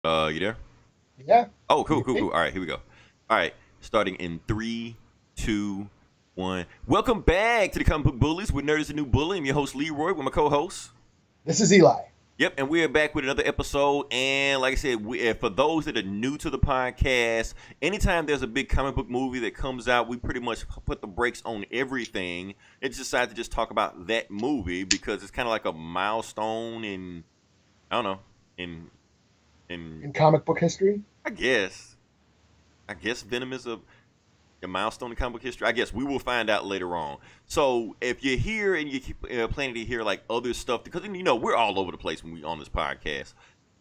You there? Yeah. Oh, cool, You cool, think? cool. All right, here we go. All right, starting in three, two, one. Welcome back to the Comic Book Bullies with Nerd is the New Bully. I'm your host, Leroy, with my co-host. This is Eli. Yep, and we're back with another episode. And like I said, for those that are new to the podcast, anytime there's a big comic book movie that comes out, we pretty much put the brakes on everything and decide to just talk about that movie because it's kind of like a milestone in, I don't know, in In comic book history? I guess. I guess Venom is a milestone in comic book history. I guess we will find out later on. So if you're here and you keep planning to hear like other stuff, because we're all over the place when we on this podcast.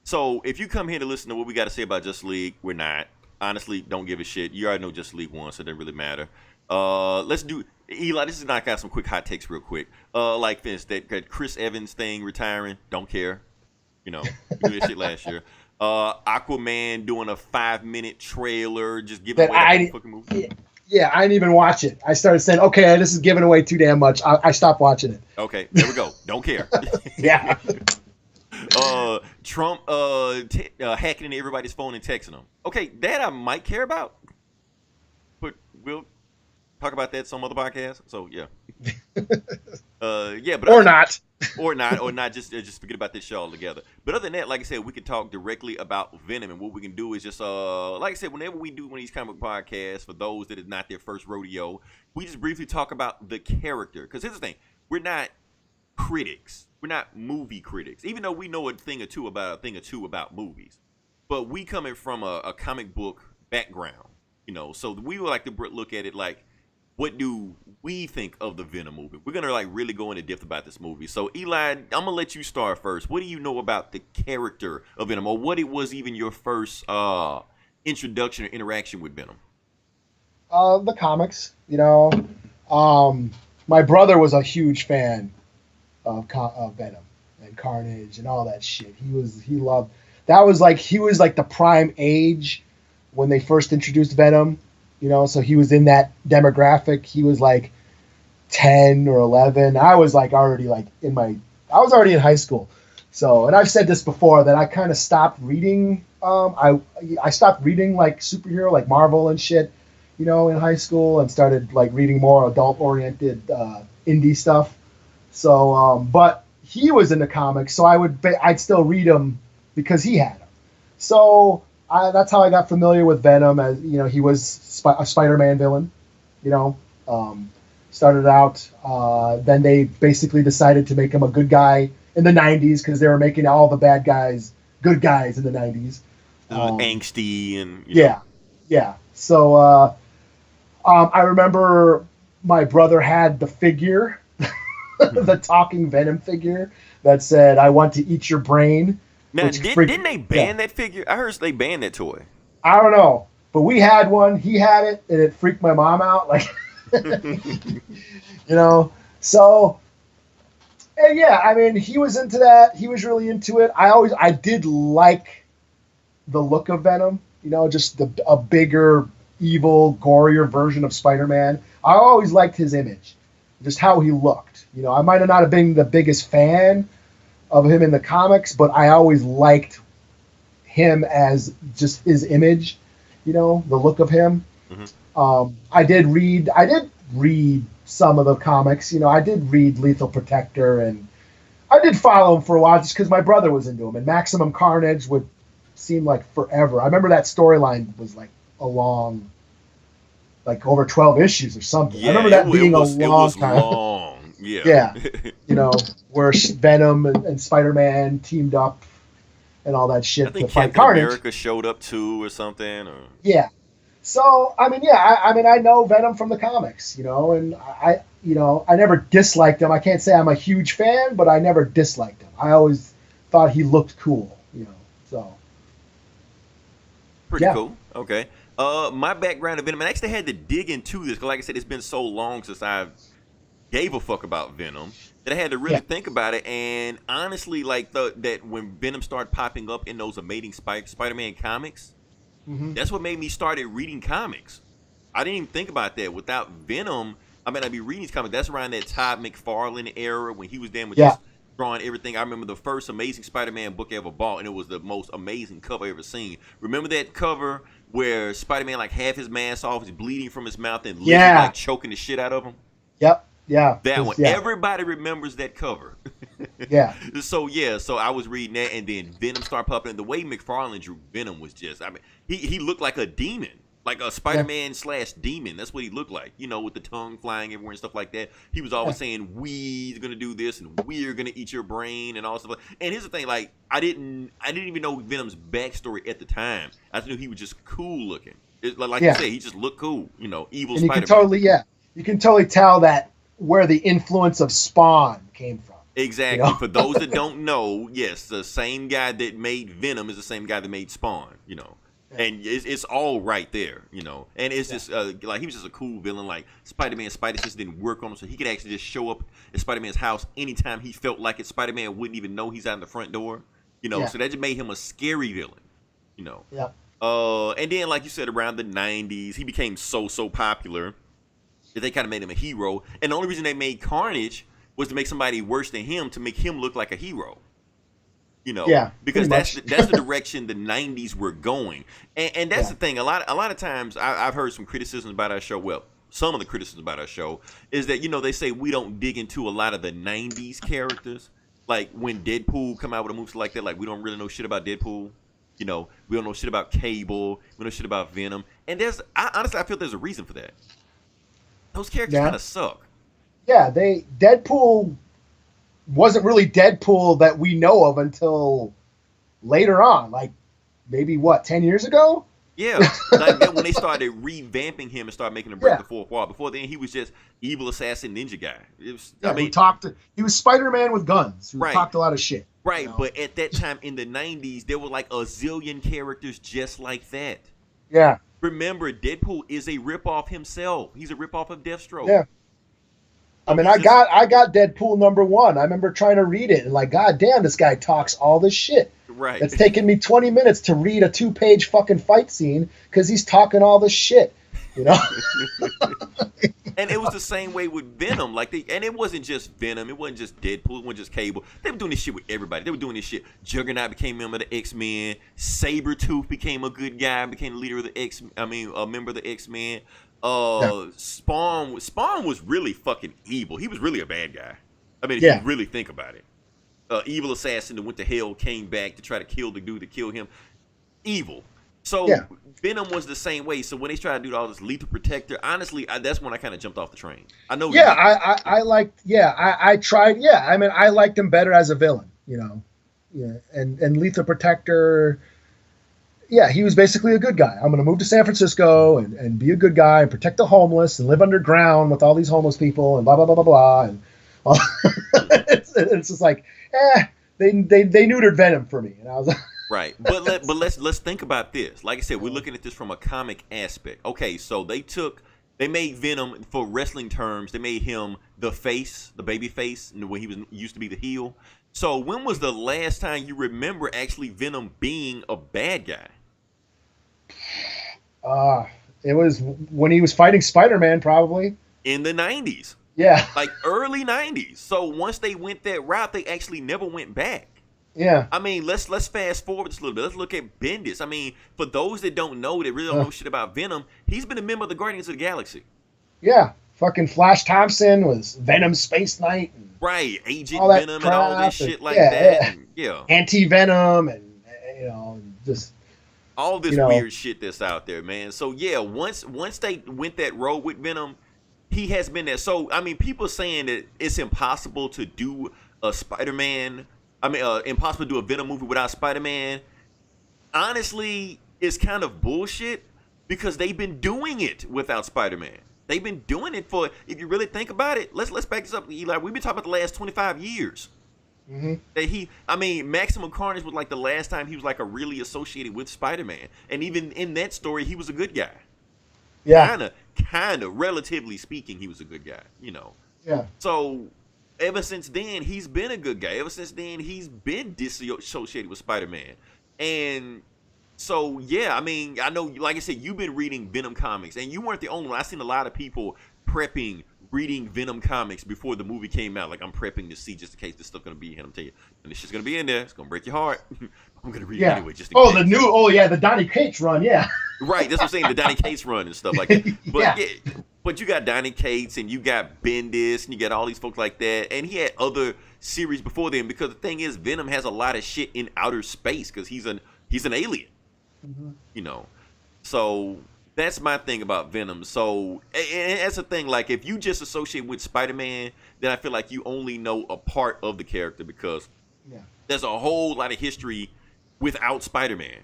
So if you come here to listen to what we got to say about Justice League, we're not. Honestly, don't give a shit. You already know Justice League won, so it doesn't really matter. Let's do Eli. This is knock out some quick hot takes real quick. Like this, that Chris Evans thing retiring. Don't care. We knew that shit last year. Aquaman doing a 5-minute trailer, just giving That away the whole fucking movie. yeah, I didn't even watch it. I started saying, okay, this is giving away too damn much. I stopped watching it. Okay, there we go. Don't care. Yeah. Trump hacking into everybody's phone and texting them. Okay, that I might care about, but we'll talk about that some other podcast. So yeah, yeah, but Or not. or not. Just forget about this show altogether. But other than that, like I said, we can talk directly about Venom, and what we can do is just like I said, whenever we do one of these comic podcasts, for those that is not their first rodeo, we just briefly talk about the character. Because here's the thing: we're not critics, we're not movie critics, even though we know a thing or two about movies. But we coming from a comic book background, so we would like to look at it like, what do we think of the Venom movie? We're gonna like really go into depth about this movie. So Eli, I'm gonna let you start first. What do you know about the character of Venom, or what it was even your first introduction or interaction with Venom? The comics, my brother was a huge fan of Venom and Carnage and all that shit. He loved that he was like the prime age when they first introduced Venom, so he was in that demographic. He was like 10 or 11. I was like already like I was already in high school. So, and I've said this before that I kind of stopped reading. I stopped reading like superhero, like Marvel and shit, in high school, and started like reading more adult oriented indie stuff. So, but he was into comics, so I'd still read them because he had them. So that's how I got familiar with Venom. As he was a Spider-Man villain. You know, um, started out. Then they basically decided to make him a good guy in the '90s because they were making all the bad guys good guys in the '90s. Angsty and Yeah, yeah. So I remember my brother had the figure, the talking Venom figure that said, "I want to eat your brain," Now, which freaked. didn't they Yeah, ban that figure? I heard they banned that toy. I don't know, but we had one. He had it, and it freaked my mom out. Like, you know. So, and yeah, I mean, he was into that. He was really into it. I did like the look of Venom. Just a bigger, evil, gorier version of Spider-Man. I always liked his image, just how he looked. I might have not have been the biggest fan of him in the comics, but I always liked him as just his image. The look of him. Hmm. I did read some of the comics. I did read Lethal Protector, and I did follow him for a while just because my brother was into him. And Maximum Carnage would seem like forever. I remember that storyline was like a long, like over 12 issues or something. I Yeah, remember that being a it long was time. long. Yeah. Yeah, where Venom and Spider-Man teamed up and all that I shit to think fight Captain Carnage. America showed up too, or something. Or Yeah. So I mean, yeah, I know Venom from the comics, and I never disliked him. I can't say I'm a huge fan, but I never disliked him. I always thought he looked cool. So pretty yeah, cool. Okay. My background of Venom, and I actually had to dig into this because, like I said, it's been so long since I gave a fuck about Venom that I had to really yeah, think about it. And honestly, like that when Venom started popping up in those amazing Spider-Man comics, hmm that's what made me started reading comics. I didn't even think about that. Without Venom, I mean, I'd be reading these comics. That's around that Todd McFarlane era when he was then with yeah, just drawing everything. I remember the first Amazing Spider-Man book I ever bought, and it was the most amazing cover I ever seen. Remember that cover where Spider-Man like half his mask off, he's bleeding from his mouth, and Lizard like choking the shit out of him? Yep. Yeah. That one. Yeah. Everybody remembers that cover. Yeah. So I was reading that, and then Venom started popping. And the way McFarlane drew Venom was just, I mean, he looked like a demon. Like a Spider-Man / demon. That's what he looked like, you know, with the tongue flying everywhere and stuff like that. He was always saying, we're going to do this and we're going to eat your brain and all stuff. And here's the thing, like, I didn't even know Venom's backstory at the time. I just knew he was just cool looking. Like you said, he just looked cool, you know, evil and Spider-Man. You can totally tell that where the influence of Spawn came from. Exactly. You know? For those that don't know, yes, the same guy that made Venom is the same guy that made Spawn, you know. And it's all right there, you know. And it's just like he was just a cool villain. Like Spider-Man's spider sense didn't work on him, so he could actually just show up at Spider-Man's house anytime he felt like it. Spider-Man wouldn't even know he's out the front door, you know. So that just made him a scary villain, you know. Yeah. And then, like you said, around the 90s, he became so popular that they kind of made him a hero. And the only reason they made Carnage was to make somebody worse than him, to make him look like a hero. You know, because that's the direction the 90s were going, and that's the thing. A lot of times I've heard some criticisms about our show. Well, some of the criticisms about our show is that, you know, they say we don't dig into a lot of the 90s characters. Like when Deadpool come out with a movie like that, like we don't really know shit about Deadpool. You know, we don't know shit about Cable. We don't know shit about Venom. And honestly, I feel there's a reason for that. Those characters kind of suck. Yeah, Deadpool wasn't really Deadpool that we know of until later on, like maybe 10 years ago? Yeah, like when they started revamping him and started making him break the fourth wall. Before then, he was just evil assassin ninja guy. It was, he was Spider-Man with guns. Who talked a lot of shit. Right, you know? But at that time in the 90s, there were like a zillion characters just like that. Yeah. Remember, Deadpool is a ripoff himself. He's a ripoff of Deathstroke. Yeah. I mean, I got Deadpool #1. I remember trying to read it and like, God damn, this guy talks all this shit. Right. It's taken me 20 minutes to read a 2-page fucking fight scene because he's talking all this shit, you know? And it was the same way with Venom. And it wasn't just Venom. It wasn't just Deadpool. It wasn't just Cable. They were doing this shit with everybody. They were doing this shit. Juggernaut became a member of the X-Men. Sabretooth became a good guy, became the leader of the a member of the X-Men. Spawn was really fucking evil. He was really a bad guy. I mean, if you really think about it. Evil assassin that went to hell, came back to try to kill the dude that killed him. Evil. So Venom was the same way. So when they tried to do all this Lethal Protector, honestly, that's when I kind of jumped off the train. I know. Yeah, I tried. Yeah, I mean, I liked him better as a villain. You know, and Lethal Protector. Yeah, he was basically a good guy. I'm going to move to San Francisco and be a good guy and protect the homeless and live underground with all these homeless people and blah, blah, blah, blah, blah. And it's just like, they neutered Venom for me. And I was like, right. But let's think about this. Like I said, we're looking at this from a comic aspect. Okay, so they made Venom, for wrestling terms, they made him the face, the baby face, when he used to be the heel. So when was the last time you remember actually Venom being a bad guy? It was when he was fighting Spider-Man, probably. In the 90s. Yeah. Like early 90s. So once they went that route, they actually never went back. Yeah. I mean, let's fast forward just a little bit. Let's look at Bendis. I mean, for those that don't know, that really don't know shit about Venom, he's been a member of the Guardians of the Galaxy. Yeah. Fucking Flash Thompson was Venom Space Knight. And right. Agent Venom and all this shit like that. Yeah. Anti-Venom and, you know, just... all this weird shit that's out there, man. So, yeah, once they went that road with Venom, he has been there. So, I mean, people saying that it's impossible to do a Spider-Man... impossible to do a Venom movie without Spider-Man. Honestly, it's kind of bullshit because they've been doing it without Spider-Man. They've been doing it for, if you really think about it, let's back this up, Eli. We've been talking about the last 25 years. Mm-hmm. That Maximum Carnage was like the last time he was like really associated with Spider-Man. And even in that story, he was a good guy. Yeah. Kind of, relatively speaking, he was a good guy, you know. Yeah. So... ever since then, he's been a good guy. Ever since then, he's been disassociated with Spider-Man. And so, yeah, I mean, I know, like I said, you've been reading Venom comics, and you weren't the only one. I've seen a lot of people prepping reading Venom comics before the movie came out. Like, I'm prepping to see just in case this stuff gonna be in. I'm telling you, and this shit's gonna be in there. It's gonna break your heart. I'm gonna read it anyway, just in case. The Donny Cates run, yeah. Right, that's what I'm saying. The Donny Cates run and stuff like that. But Yeah. but you got Donny Cates and you got Bendis and you got all these folks like that. And he had other series before them because the thing is, Venom has a lot of shit in outer space because he's an alien. Mm-hmm. You know, so that's my thing about Venom. So and that's the thing. Like, if you just associate with Spider-Man, then I feel like you only know a part of the character because there's a whole lot of history without Spider-Man.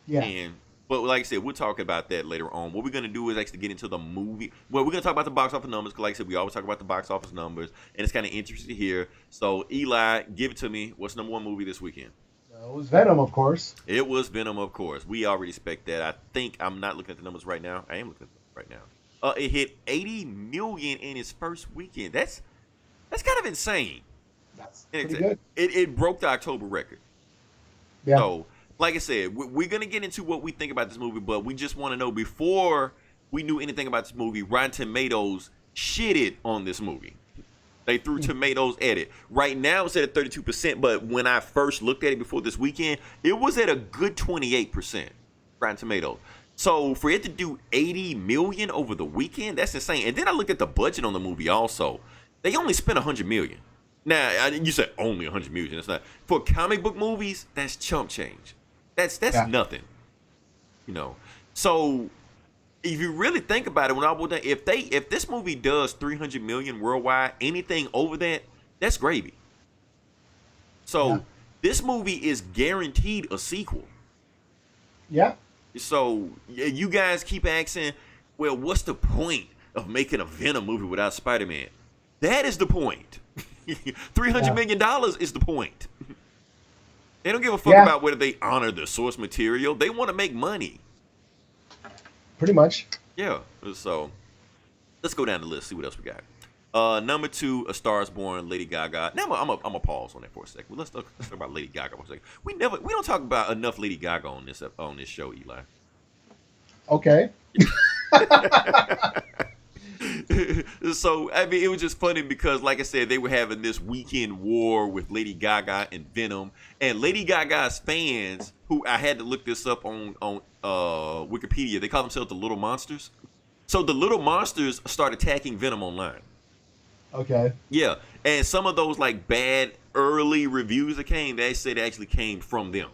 Yeah. But like I said, we'll talk about that later on. What we're going to do is actually get into the movie. Well, we're going to talk about the box office numbers because, like I said, we always talk about the box office numbers, and it's kind of interesting to hear. So, Eli, give it to me. What's the number one movie this weekend? It was Venom, of course. It was Venom, of course. We already expect that. I think I'm not looking at the numbers right now. I am looking at them right now. It hit 80 million in its first weekend. That's kind of insane. That's pretty good. It broke the October record. Yeah. So, like I said, we're going to get into what we think about this movie, but we just want to know, before we knew anything about this movie, Rotten Tomatoes shitted on this movie. They threw tomatoes at it. Right now it's at a 32%, but when I first looked at it before this weekend, it was at a good 28% Rotten Tomatoes. So for it to do 80 million over the weekend, that's insane. And then I looked at the budget on the movie also. They only spent 100 million. Now, you said only 100 million. That's not, for comic book movies, that's chump change. That's nothing, you know. So if you really think about it, when I was done, if this movie does 300 million worldwide, anything over that, that's gravy. So this movie is guaranteed a sequel. Yeah. So you guys keep asking, well, what's the point of making a Venom movie without Spider-Man? That is the point. $300 million is the point. They don't give a fuck about whether they honor the source material. They want to make money. Pretty much. Yeah. So let's go down the list, see what else we got. Number 2, A Star Is Born, Lady Gaga. Now I'm a pause on that for a second. Let's talk about Lady Gaga for a second. We don't talk about enough Lady Gaga on this show, Eli. Okay. So, I mean, it was just funny because, like I said, they were having this weekend war with Lady Gaga and Venom. And Lady Gaga's fans, who I had to look this up on Wikipedia, they call themselves the Little Monsters. So the Little Monsters start attacking Venom online. Okay. Yeah. And some of those, like, bad early reviews that came, they said actually came from them.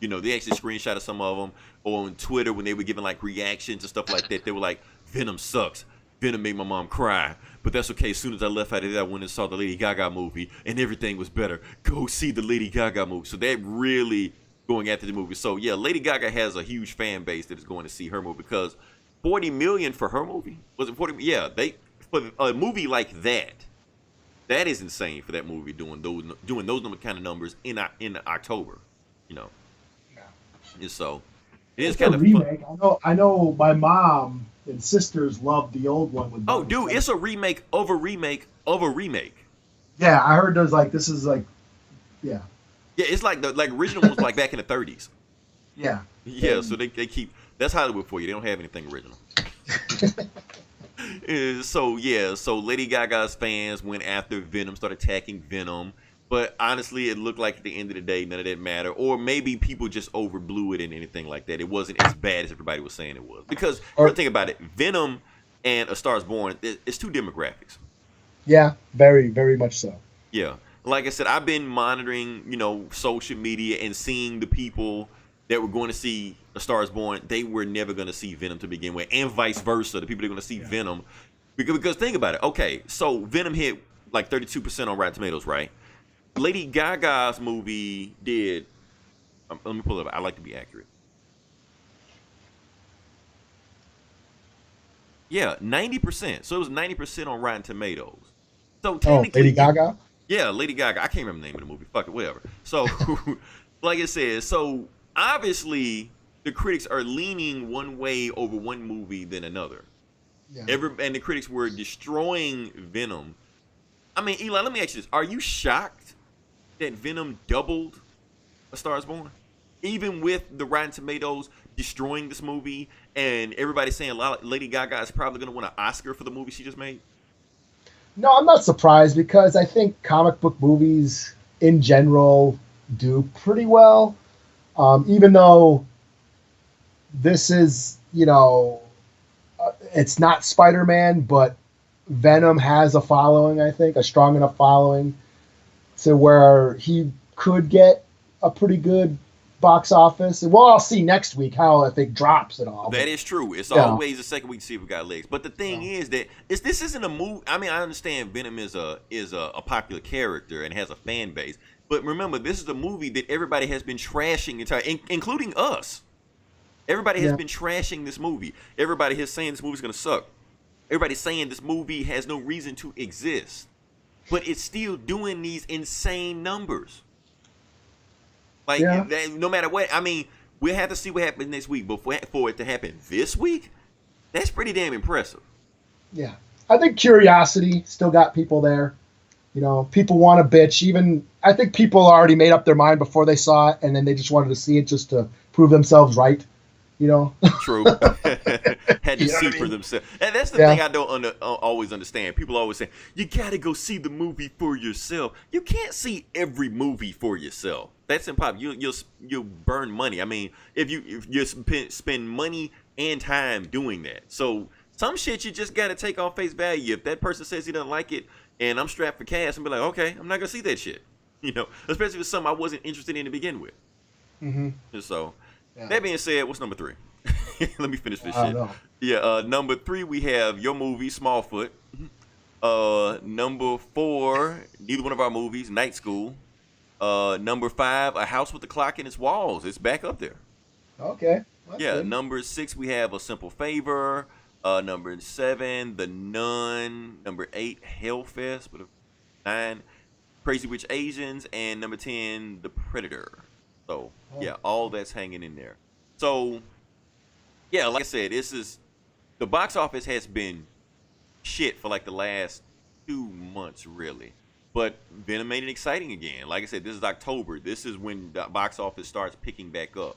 You know, they actually screenshotted some of them on Twitter when they were giving, like, reactions and stuff like that. They were like, Venom sucks. Venom made my mom cry, but that's okay. As soon as I left out of there, I went and saw the Lady Gaga movie, and everything was better. Go see the Lady Gaga movie. So they're really going after the movie. So yeah, Lady Gaga has a huge fan base that is going to see her movie because 40 million for her movie, was it 40? Yeah, for a movie like that is insane for that movie doing those kind of numbers in October. You know, and so it is kind of remake. I know. My mom and sisters loved the old one with. Oh, dude, it's a remake of a remake of a remake. Yeah, I heard there's like, this is like, yeah. Yeah, it's like the original was like back in the 30s. Yeah. Yeah, so they keep, that's Hollywood for you. They don't have anything original. So Lady Gaga's fans went after Venom, started attacking Venom. But honestly, it looked like at the end of the day, none of that mattered. Or maybe people just overblew it and anything like that. It wasn't as bad as everybody was saying it was. Because, think about it, Venom and A Star Is Born, it's two demographics. Yeah, very, very much so. Yeah. Like I said, I've been monitoring, social media and seeing the people that were going to see A Star Is Born, they were never going to see Venom to begin with. And vice versa, the people that are going to see Venom. Because think about it. Okay, so Venom hit like 32% on Rotten Tomatoes, right? Lady Gaga's movie did, let me pull it up. I like to be accurate. Yeah, 90%. So it was 90% on Rotten Tomatoes. So technically, Lady Gaga? Yeah, Lady Gaga. I can't remember the name of the movie. Fuck it, whatever. So, like I said, so obviously the critics are leaning one way over one movie than another. Yeah. And the critics were destroying Venom. I mean, Eli, let me ask you this. Are you shocked that Venom doubled A Star Is Born? Even with the Rotten Tomatoes destroying this movie and everybody saying Lady Gaga is probably going to win an Oscar for the movie she just made? No, I'm not surprised because I think comic book movies in general do pretty well. Even though this is, it's not Spider-Man, but Venom has a following, I think, a strong enough following to where he could get a pretty good box office. Well, I'll see next week how if it drops at all. That But, is true. It's yeah, always the second week to see if we got legs. But the thing is that this isn't a movie. I mean, I understand Venom is a popular character and has a fan base. But remember, this is a movie that everybody has been trashing including us. Everybody has yeah, been trashing this movie. Everybody is saying this movie's gonna suck. Everybody's saying this movie has no reason to exist. But it's still doing these insane numbers. Like yeah, no matter what, I mean, we'll have to see what happens next week. But for it to happen this week, that's pretty damn impressive. yeah. I think curiosity still got people there. People want to bitch. Even I think people already made up their mind before they saw it, and then they just wanted to see it just to prove themselves right. You know? True. Had to You know see what I for mean? themselves. And that's the Yeah. thing I don't always understand. People always say, you got to go see the movie for yourself. You can't see every movie for yourself. That's impossible. You'll burn money. I mean, if you spend money and time doing that. So some shit you just got to take on face value. If that person says he doesn't like it and I'm strapped for cash, I'm be like, okay, I'm not going to see that shit. Especially if it's something I wasn't interested in to begin with. Mm-hmm. And so, Yeah. that being said, what's number 3? Let me finish this I shit. don't know. Yeah, number 3 we have your movie Smallfoot. Number 4, neither one of our movies, Night School. Number 5, A House with a Clock in Its Walls. It's back up there. Okay. That's Yeah, good. number 6 we have A Simple Favor. Number 7, The Nun. Number 8, Hellfest. 9, Crazy Rich Asians, and number 10, The Predator. So yeah, all that's hanging in there. So yeah, like I said, the box office has been shit for like the last 2 months, really. But Venom made it exciting again. Like I said, this is October. This is when the box office starts picking back up.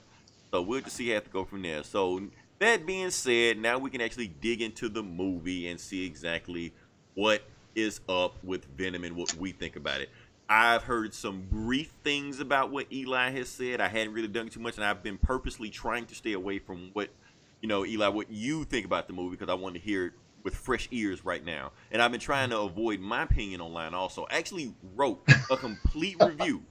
So we'll just see how to go from there. So that being said, now we can actually dig into the movie and see exactly what is up with Venom and what we think about it. I've heard some brief things about what Eli has said. I hadn't really done too much, and I've been purposely trying to stay away from what, Eli, what you think about the movie because I want to hear it with fresh ears right now. And I've been trying to avoid my opinion online also. I actually wrote a complete review.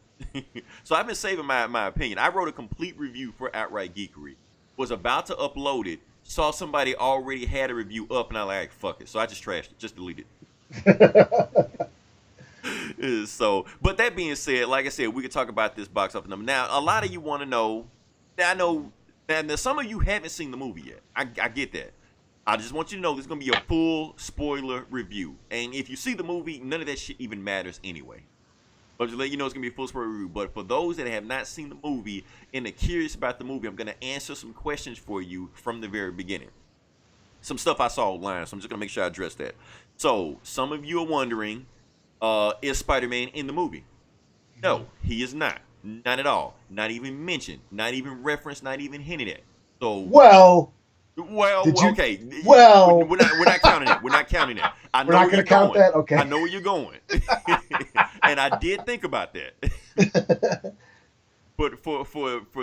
So I've been saving my opinion. I wrote a complete review for Outright Geekery. Was about to upload it. Saw somebody already had a review up, and I like, fuck it. So I just trashed it. Just deleted it. So, but that being said, like I said, we could talk about this box office number. Now, a lot of you want to know. I know, and some of you haven't seen the movie yet. I get that. I just want you to know this is going to be a full spoiler review. And if you see the movie, none of that shit even matters anyway. But to let you know, it's going to be a full spoiler review. But for those that have not seen the movie and are curious about the movie, I'm going to answer some questions for you from the very beginning. Some stuff I saw online, so I'm just going to make sure I address that. So, some of you are wondering, is Spider-Man in the movie? No, he is not. Not at all. Not even mentioned. Not even referenced. Not even hinted at. So, Well, okay. Well, we're not counting it. We're not counting it. I know we're not where going you're to count going. that. Okay. I know where you're going, and I did think about that. But for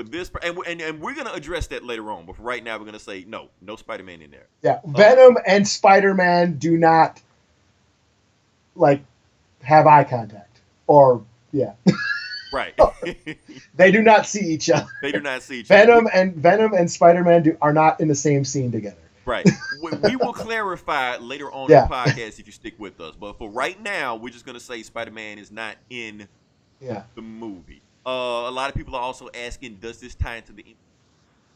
this, and we're gonna address that later on. But for right now, we're gonna say no Spider-Man in there. Yeah, Venom and Spider-Man do not like have eye contact, or yeah, Right. they do not see each other. They do not see each other. Venom and Spider-Man are not in the same scene together. Right. We will clarify later on in the podcast if you stick with us. But for right now, we're just gonna say Spider-Man is not in the movie. A lot of people are also asking, does this tie into the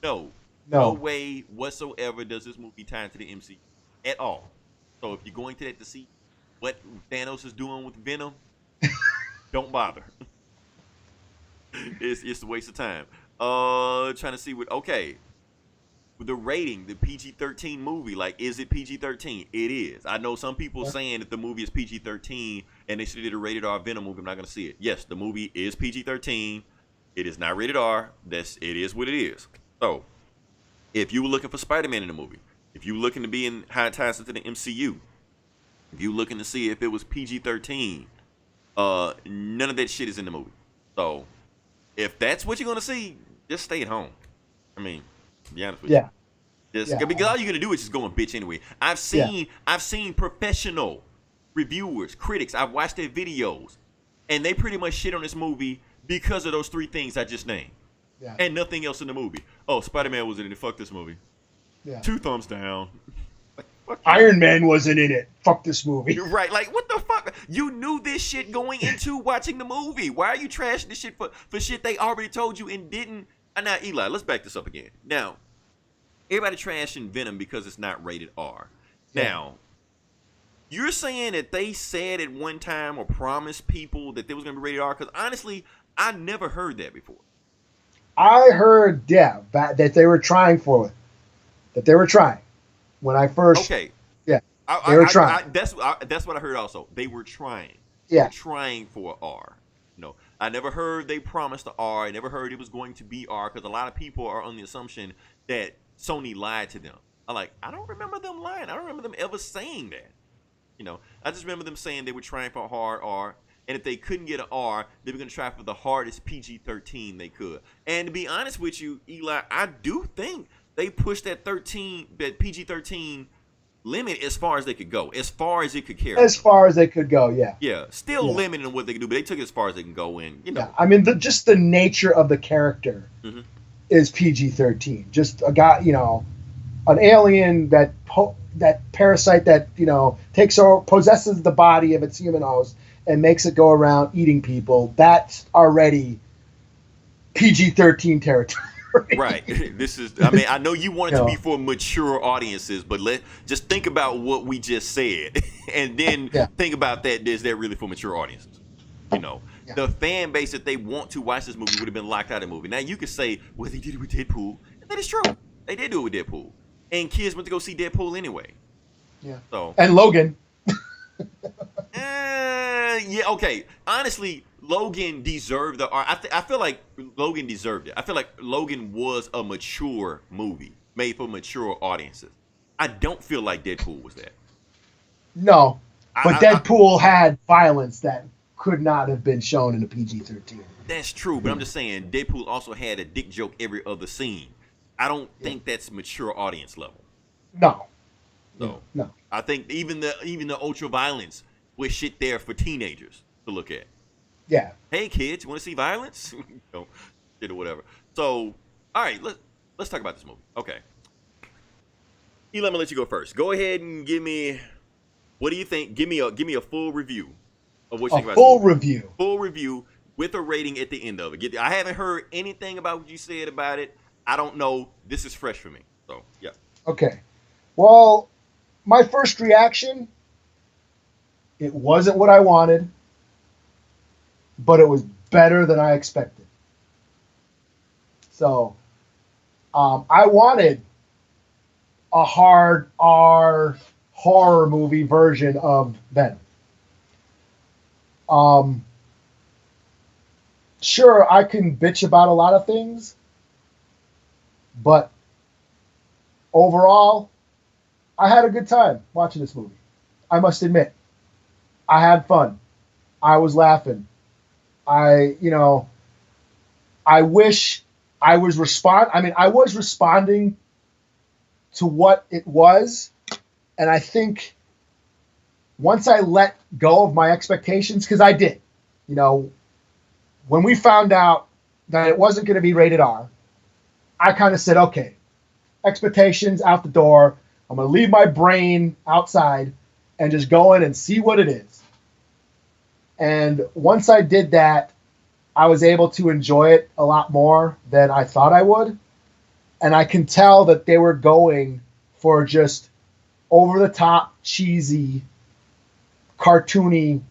MCU? No way whatsoever does this movie tie into the MCU at all. So if you're going to that to see what Thanos is doing with Venom, don't bother. It's a waste of time. Trying to see what the rating, the PG-13 movie, like, is it PG-13? It is. I know some people saying that the movie is PG-13 and they should have rated R Venom movie. I'm not going to see it. Yes, the movie is PG-13. It is not rated R. It is what it is. So, if you were looking for Spider-Man in the movie, if you were looking to be in high ties into the MCU, If you looking to see if it was PG-13, none of that shit is in the movie. So if that's what you're gonna see, just stay at home. I mean, to be honest with you. Because all you're gonna do is just go and bitch anyway. I've seen professional reviewers, critics. I've watched their videos, and they pretty much shit on this movie because of those three things I just named, and nothing else in the movie. Oh, Spider-Man was in it. Fuck this movie. 2 thumbs down. Like, Iron Man wasn't in it. Fuck this movie. You're right. Like, what the fuck? You knew this shit going into watching the movie. Why are you trashing this shit for shit they already told you and didn't? Now, Eli, let's back this up again. Now, everybody trashing Venom because it's not rated R. Now, you're saying that they said at one time or promised people that they was going to be rated R? Because honestly, I never heard that before. I heard, that they were trying for it. That they were trying. When I first, they were trying. That's what I heard also. They were trying. Yeah. They were trying for R. No, I never heard they promised the R. I never heard it was going to be R because a lot of people are on the assumption that Sony lied to them. I don't remember them lying. I don't remember them ever saying that. You know, I just remember them saying they were trying for a hard R, and if they couldn't get an R, they were going to try for the hardest PG-13 they could. And to be honest with you, Eli, I do think they pushed that PG-13 limit as far as they could go, as far as it could carry. As far as they could go, yeah. Yeah, still limited in what they can do, but they took it as far as they can go in. You know, I mean, just the nature of the character is PG-13. Just a guy, an alien that parasite that possesses the body of its human host and makes it go around eating people. That's already PG-13 territory. Right. This is. I mean, I know you want it to be for mature audiences, but just think about what we just said, and then think about that. Is that really for mature audiences? The fan base that they want to watch this movie would have been locked out of the movie. Now you could say, well, they did it with Deadpool, and that is true. They did do it with Deadpool, and kids went to go see Deadpool anyway. Yeah. So and Logan. Okay. Honestly, Logan deserved the R. I feel like Logan deserved it. I feel like Logan was a mature movie made for mature audiences. I don't feel like Deadpool was that. No, but Deadpool had violence that could not have been shown in a PG-13. That's true, but I'm just saying Deadpool also had a dick joke every other scene. I don't think that's mature audience level. No. So no. I think even the ultra violence was shit there for teenagers to look at. Yeah. Hey kids, you want to see violence? Shit or whatever. So, all right, let's talk about this movie. Okay. Eli, I'm gonna let you go first. Go ahead and give me. What do you think? Give me a full review of what you think about this movie. Full review with a rating at the end of it. I haven't heard anything about what you said about it. I don't know. This is fresh for me. So yeah. Okay. Well, my first reaction, it wasn't what I wanted, but it was better than I expected. So, I wanted a hard R horror movie version of Venom. Sure, I can bitch about a lot of things, but overall, I had a good time watching this movie. I must admit, I had fun. I was laughing. I wish I was I was responding to what it was, and I think once I let go of my expectations, because I did, when we found out that it wasn't going to be rated R, I kind of said, okay, expectations out the door. I'm going to leave my brain outside and just go in and see what it is. And once I did that, I was able to enjoy it a lot more than I thought I would. And I can tell that they were going for just over-the-top, cheesy, cartoony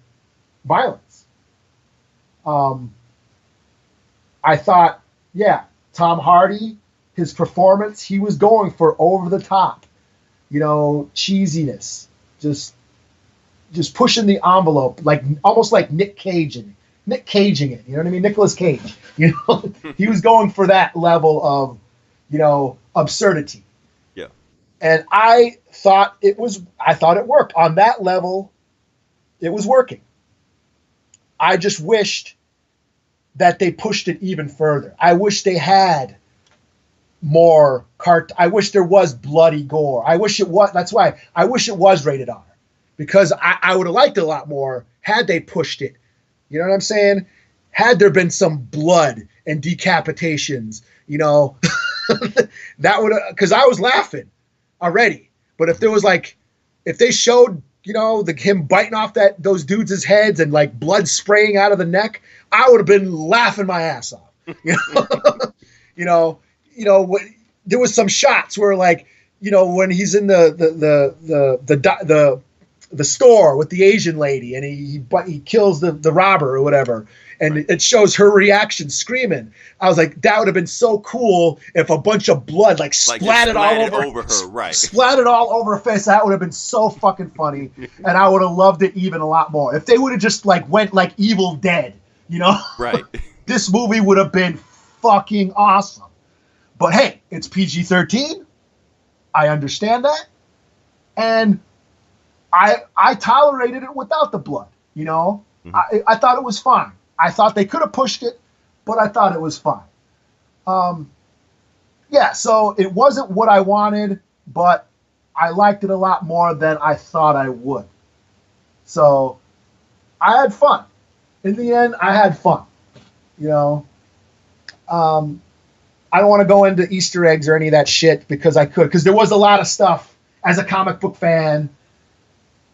violence. I thought, Tom Hardy, his performance, he was going for over-the-top, cheesiness. Just pushing the envelope, almost like Nick Caging it. You know what I mean? Nicolas Cage. He was going for that level of, absurdity. Yeah. And I thought it worked on that level. It was working. I just wished that they pushed it even further. I wish they had more I wish there was bloody gore. I wish it was. That's why I wish it was rated R, because I would have liked it a lot more had they pushed it. You know what I'm saying? Had there been some blood and decapitations, you know, that would have, because I was laughing already. But if there was like, if they showed, you know, him biting off those dudes' heads and like blood spraying out of the neck, I would have been laughing my ass off. You know, there was some shots where, like, you know, when he's in the store with the Asian lady and he kills the robber or whatever, and it shows her reaction screaming. I was like, that would have been so cool if a bunch of blood like splattered all over her, right? Splattered all over her face. That would have been so fucking funny, and I would have loved it even a lot more if they would have just like went like Evil Dead, you know? Right. This movie would have been fucking awesome. But hey, it's PG-13. I understand that, and I tolerated it without the blood. You know, I thought it was fine. I thought they could have pushed it, but I thought it was fine. Yeah, so it wasn't what I wanted, but I liked it a lot more than I thought I would. So I had fun. In the end, I had fun. You know, I don't want to go into Easter eggs or any of that shit because there was a lot of stuff as a comic book fan.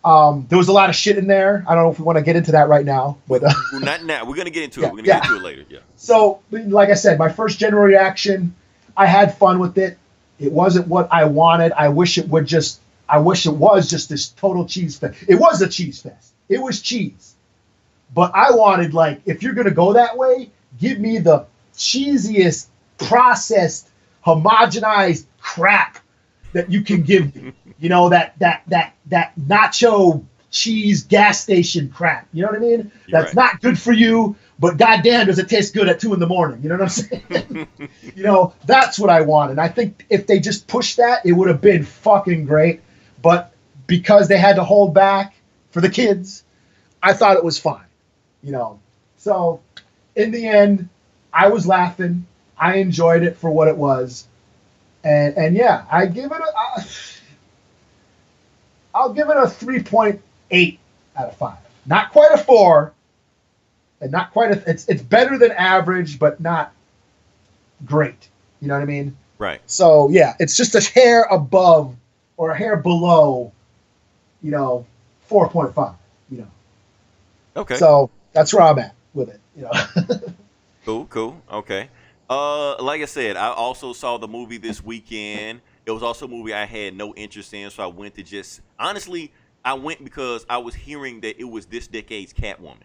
There was a lot of shit in there. I don't know if we want to get into that right now, but well, not now. We're gonna get into it. We're gonna get into it later. Yeah. So, like I said, my first general reaction, I had fun with it. It wasn't what I wanted. I wish it was just this total cheese fest. It was a cheese fest. It was cheese, but I wanted, like, if you're gonna go that way, give me the cheesiest, processed, homogenized crap that you can give me. You know, that nacho cheese gas station crap. You know what I mean? That's not good for you, but goddamn, does it taste good at 2 a.m. You know what I'm saying? You know, that's what I wanted. I think if they just pushed that, it would have been fucking great. But because they had to hold back for the kids, I thought it was fine. You know, so in the end, I was laughing. I enjoyed it for what it was. And yeah, I'll give it a 3.8 out of 5. Not quite a 4, and not quite it's better than average, but not great. You know what I mean? Right. So yeah, it's just a hair above or a hair below, you know, 4.5. You know. Okay. So that's where I'm at with it. You know. Cool. Okay. Like I said, I also saw the movie this weekend. It was also a movie I had no interest in, so I went to honestly, I went because I was hearing that it was this decade's Catwoman.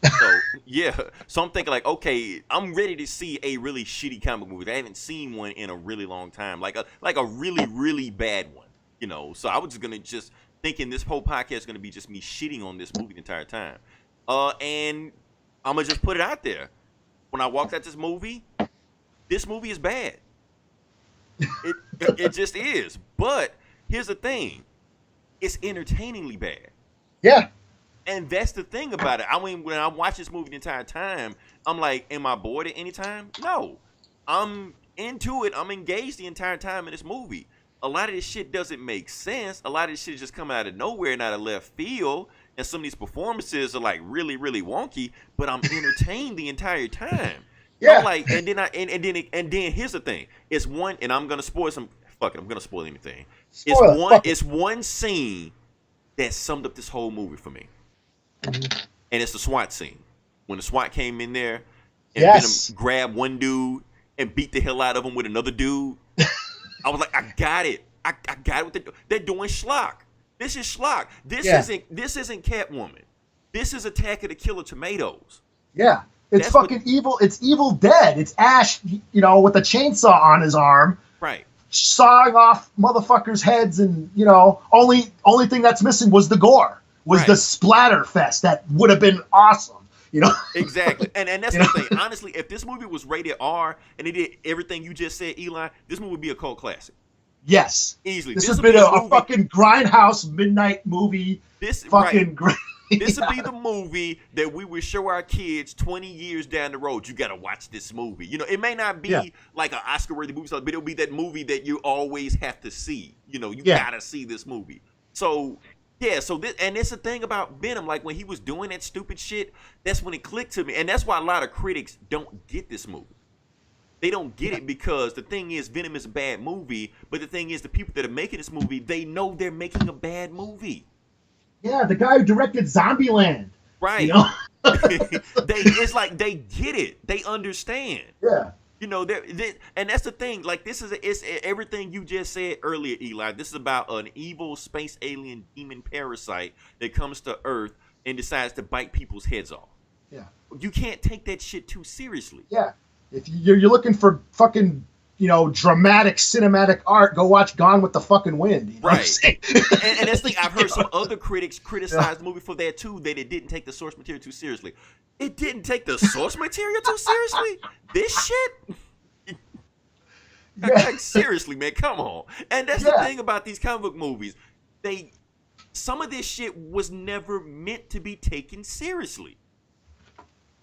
So, yeah. So I'm thinking, like, okay, I'm ready to see a really shitty comic movie. I haven't seen one in a really long time. Like a really, really bad one, you know. So I was just thinking this whole podcast is going to be just me shitting on this movie the entire time. And I'm going to just put it out there. When I walked out this movie is bad. It just is. But here's the thing. It's entertainingly bad. Yeah. And that's the thing about it. I mean, when I watch this movie the entire time, I'm like, am I bored at any time? No. I'm into it. I'm engaged the entire time in this movie. A lot of this shit doesn't make sense. A lot of this shit just come out of nowhere and out of left field. And some of these performances are like really, really wonky, but I'm entertained the entire time. Yeah. I'm like, and then here's the thing. It's one, and I'm gonna spoil some. Fuck it, I'm gonna spoil anything. It's one scene that summed up this whole movie for me, and it's the SWAT scene when the SWAT came in there and Venom grabbed one dude and beat the hell out of him with another dude. I was like, I got it. I got it. They're doing schlock. This is schlock. This isn't Catwoman. This is Attack of the Killer Tomatoes. Yeah. It's fucking evil. It's Evil Dead. It's Ash, you know, with a chainsaw on his arm. Right. Sawing off motherfuckers' heads, and, you know, only thing that's missing was the gore. Was the splatter fest that would have been awesome. You know? Exactly. And that's the thing. Honestly, if this movie was rated R and it did everything you just said, Eli, this movie would be a cult classic. Yes. Easily. This has been a fucking grindhouse midnight movie. This fucking right. This would be the movie that we would show our kids 20 years down the road. You got to watch this movie. You know, it may not be like an Oscar-worthy movie, but it'll be that movie that you always have to see. You know, you got to see this movie. So, so this, and it's the thing about Venom, like when he was doing that stupid shit, that's when it clicked to me. And that's why a lot of critics don't get this movie. They don't get it because the thing is, Venom is a bad movie, but the thing is, the people that are making this movie, they know they're making a bad movie. Yeah, the guy who directed Zombieland. Right. You know? It's like they get it. They understand. Yeah. You know, and that's the thing. Like, it's everything you just said earlier, Eli. This is about an evil space alien demon parasite that comes to Earth and decides to bite people's heads off. Yeah. You can't take that shit too seriously. Yeah. If you're looking for fucking, dramatic cinematic art, go watch Gone with the fucking Wind. You know right. and that's the thing. I've heard some other critics criticize the movie for that too, that it didn't take the source material too seriously. It didn't take the source material too seriously? This shit? Like, seriously, man, come on. And that's the thing about these comic book movies. Some of this shit was never meant to be taken seriously.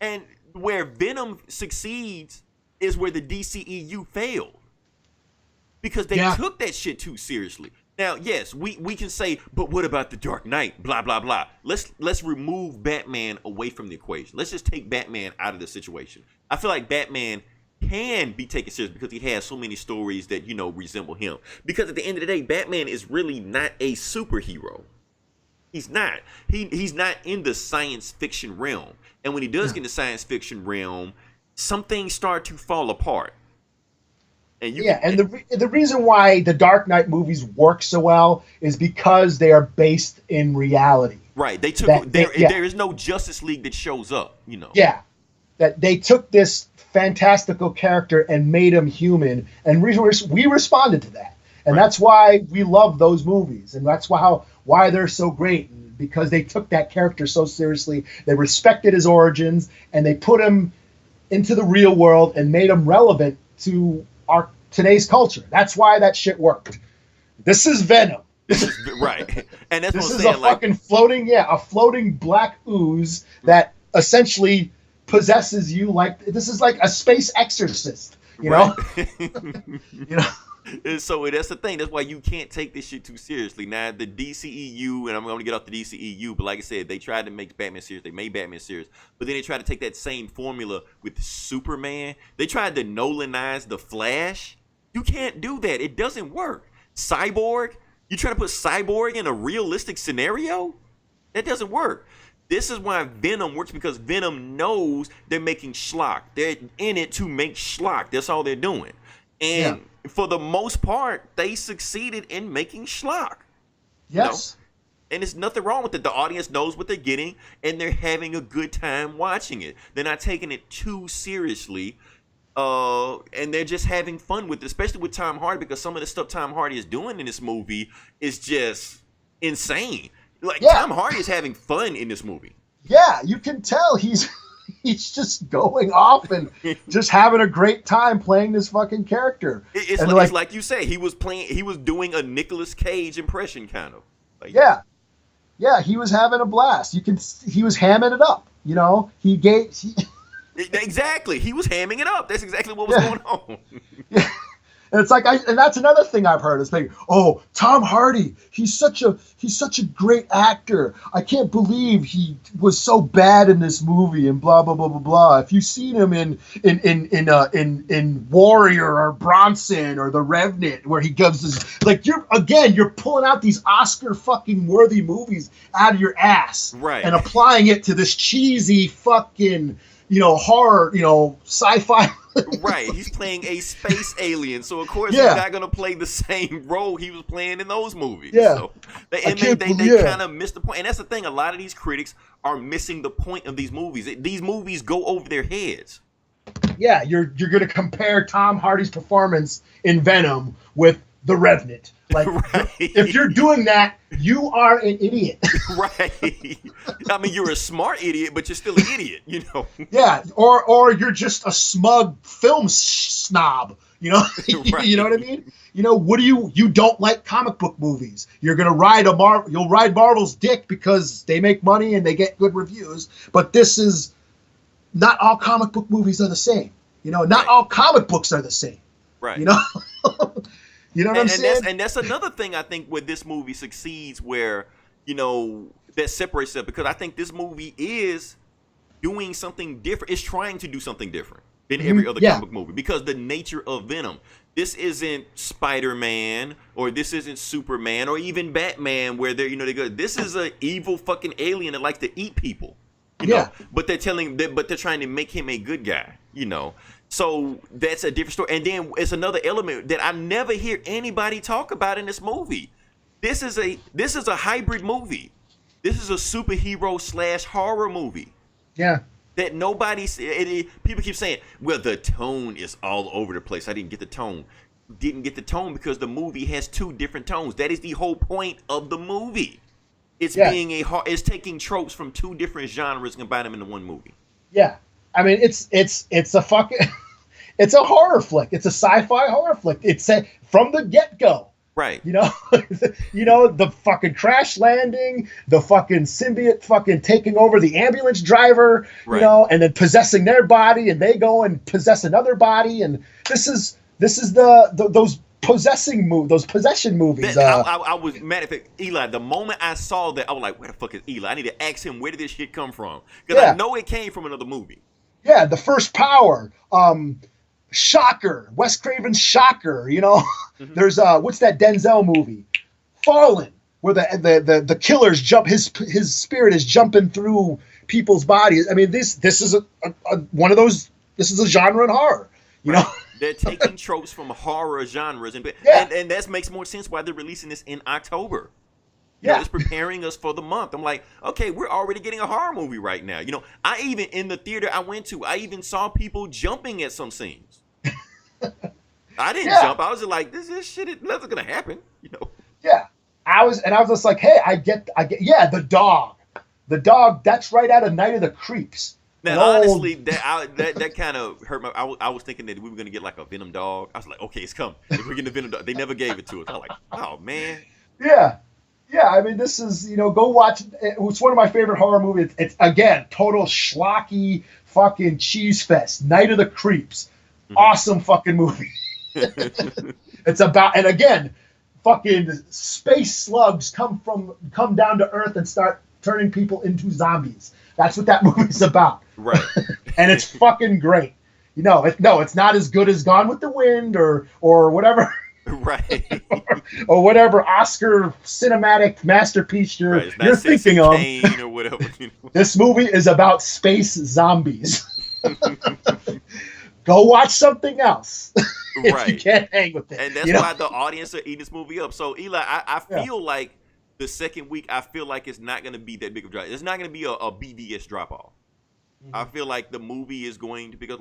And where Venom succeeds is where the DCEU failed. Because they took that shit too seriously. Now, yes, we can say, but what about the Dark Knight? Blah, blah, blah. Let's remove Batman away from the equation. Let's just take Batman out of the situation. I feel like Batman can be taken seriously because he has so many stories that, resemble him. Because at the end of the day, Batman is really not a superhero. He's not. He's not in the science fiction realm. And when he does get in the science fiction realm, some things start to fall apart. And the reason why the Dark Knight movies work so well is because they are based in reality. Right. There is no Justice League that shows up, Yeah. That they took this fantastical character and made him human, and we responded to that. And that's why we love those movies, and that's why they're so great, because they took that character so seriously. They respected his origins, and they put him into the real world and made him relevant to our today's culture. That's why that shit worked. This is Venom. Right. And that's this what I'm is saying, a fucking floating black ooze that essentially possesses you. Like, this is like a space exorcist, you know? And so that's the thing. That's why you can't take this shit too seriously. Now, the DCEU, and I'm going to get off the DCEU, but like I said, they tried to make Batman serious. They made Batman serious. But then they tried to take that same formula with Superman. They tried to Nolanize the Flash. You can't do that. It doesn't work. Cyborg, you trying to put Cyborg in a realistic scenario? That doesn't work. This is why Venom works, because Venom knows they're making schlock. They're in it to make schlock. That's all they're doing. And for the most part, they succeeded in making schlock. Yes. And there's nothing wrong with it. The audience knows what they're getting, and they're having a good time watching it. They're not taking it too seriously, and they're just having fun with it, especially with Tom Hardy, because some of the stuff Tom Hardy is doing in this movie is just insane. Like, Tom Hardy is having fun in this movie. Yeah, you can tell he's just going off and just having a great time playing this fucking character. It's like you say, he was doing a Nicolas Cage impression, kind of. Like, yeah, he was having a blast. He was hamming it up. Exactly, he was hamming it up. That's exactly what was going on. Yeah. And it's like, and that's another thing I've heard is like, oh, Tom Hardy, he's such a great actor. I can't believe he was so bad in this movie and blah blah blah blah blah. If you've seen him in Warrior or Bronson or The Revenant, where he gives this, like, you're pulling out these Oscar fucking worthy movies out of your ass, right, and applying it to this cheesy fucking horror, sci-fi. Right, he's playing a space alien, so of course he's not gonna play the same role he was playing in those movies. Yeah, so they kind of missed the point, and that's the thing. A lot of these critics are missing the point of these movies. These movies go over their heads. Yeah, you're gonna compare Tom Hardy's performance in Venom with The Revenant. Like, if you're doing that, you are an idiot. Right. I mean, you're a smart idiot, but you're still an idiot, Yeah, or you're just a smug film snob. You know, Right. you know what I mean? You know, what do you don't like comic book movies? You're gonna ride you'll ride Marvel's dick because they make money and they get good reviews. But this is not all comic book movies are the same. You know, not Right. all comic books are the same. Right. You know, you know what I'm saying? That's another thing I think where this movie succeeds, where that separates it, because I think this movie is doing something different. It's trying to do something different than every other Yeah. comic movie, because the nature of Venom. This isn't Spider-Man, or this isn't Superman, or even Batman, where they go. This is an evil fucking alien that likes to eat people. You know, but they're trying to make him a good guy. You know, so that's a different story. And then it's another element that I never hear anybody talk about in this movie. This is a hybrid movie. This is a superhero / horror movie. Yeah. That people keep saying, well, the tone is all over the place. I didn't get the tone. Didn't get the tone because the movie has two different tones. That is the whole point of the movie. It's it's taking tropes from two different genres and combining them into one movie. Yeah. I mean, it's a fucking it's a horror flick. It's a sci-fi horror flick. It's from the get-go. Right. You know, the fucking crash landing, the fucking symbiote fucking taking over the ambulance driver, right. You know, and then possessing their body, and they go and possess another body, and this is those possession movies. I was mad at Eli. The moment I saw that, I was like, where the fuck is Eli? I need to ask him, where did this shit come from? Because I know it came from another movie. Yeah, The First Power. Shocker, Wes Craven's Shocker, you know. Mm-hmm. There's what's that Denzel movie? Fallen, where the killers jump, his spirit is jumping through people's bodies. I mean, this is one of those. This is a genre in horror, you know. They're taking tropes from horror genres, and that makes more sense why they're releasing this in October. You know, it's preparing us for the month. I'm like, okay, we're already getting a horror movie right now. You know, I even in the theater I went to, I even saw people jumping at some scenes. I didn't jump. I was just like, this shit, nothing's gonna happen. You know. Yeah, I was just like, hey, I get. Yeah, the dog. That's right out of Night of the Creeps. Now, honestly, that kind of hurt my. I was thinking that we were gonna get like a Venom dog. I was like, okay, it's coming. If we're getting the Venom dog, they never gave it to us. I was like, oh man. Yeah, I mean, this is, go watch. It's one of my favorite horror movies. It's again, total schlocky fucking cheese fest. Night of the Creeps. Mm-hmm. Awesome fucking movie. It's about, and again, fucking space slugs come down to Earth and start turning people into zombies. That's what that movie's about. Right. And it's fucking great. It's not as good as Gone with the Wind or whatever. Right. or whatever Oscar cinematic masterpiece you're thinking of. Or whatever, This movie is about space zombies. Go watch something else. If you can't hang with it. And that's why the audience are eating this movie up. So Eli, I feel like the second week, I feel like it's not going to be that big of a drop. It's not going to be a BVS drop off. Mm-hmm. I feel like the movie is going to because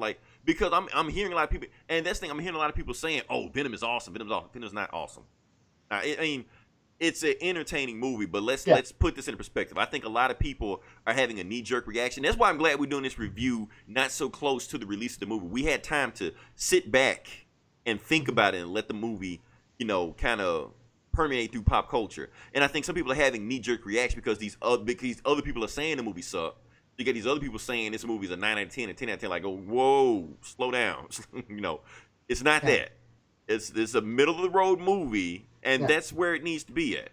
I'm hearing a lot of people, and that's the thing, I'm hearing a lot of people saying, "Oh, Venom is awesome. Venom's awesome." Venom's not awesome. I mean, it's an entertaining movie, but let's put this into perspective. I think a lot of people are having a knee-jerk reaction. That's why I'm glad we're doing this review not so close to the release of the movie. We had time to sit back and think about it and let the movie, kind of permeate through pop culture. And I think some people are having knee-jerk reaction because these other people are saying the movie sucked. You get these other people saying this movie is a 9 out of 10 and 10 out of 10. Like, oh, whoa, slow down. It's not that. It's a middle of the road movie, and that's where it needs to be at.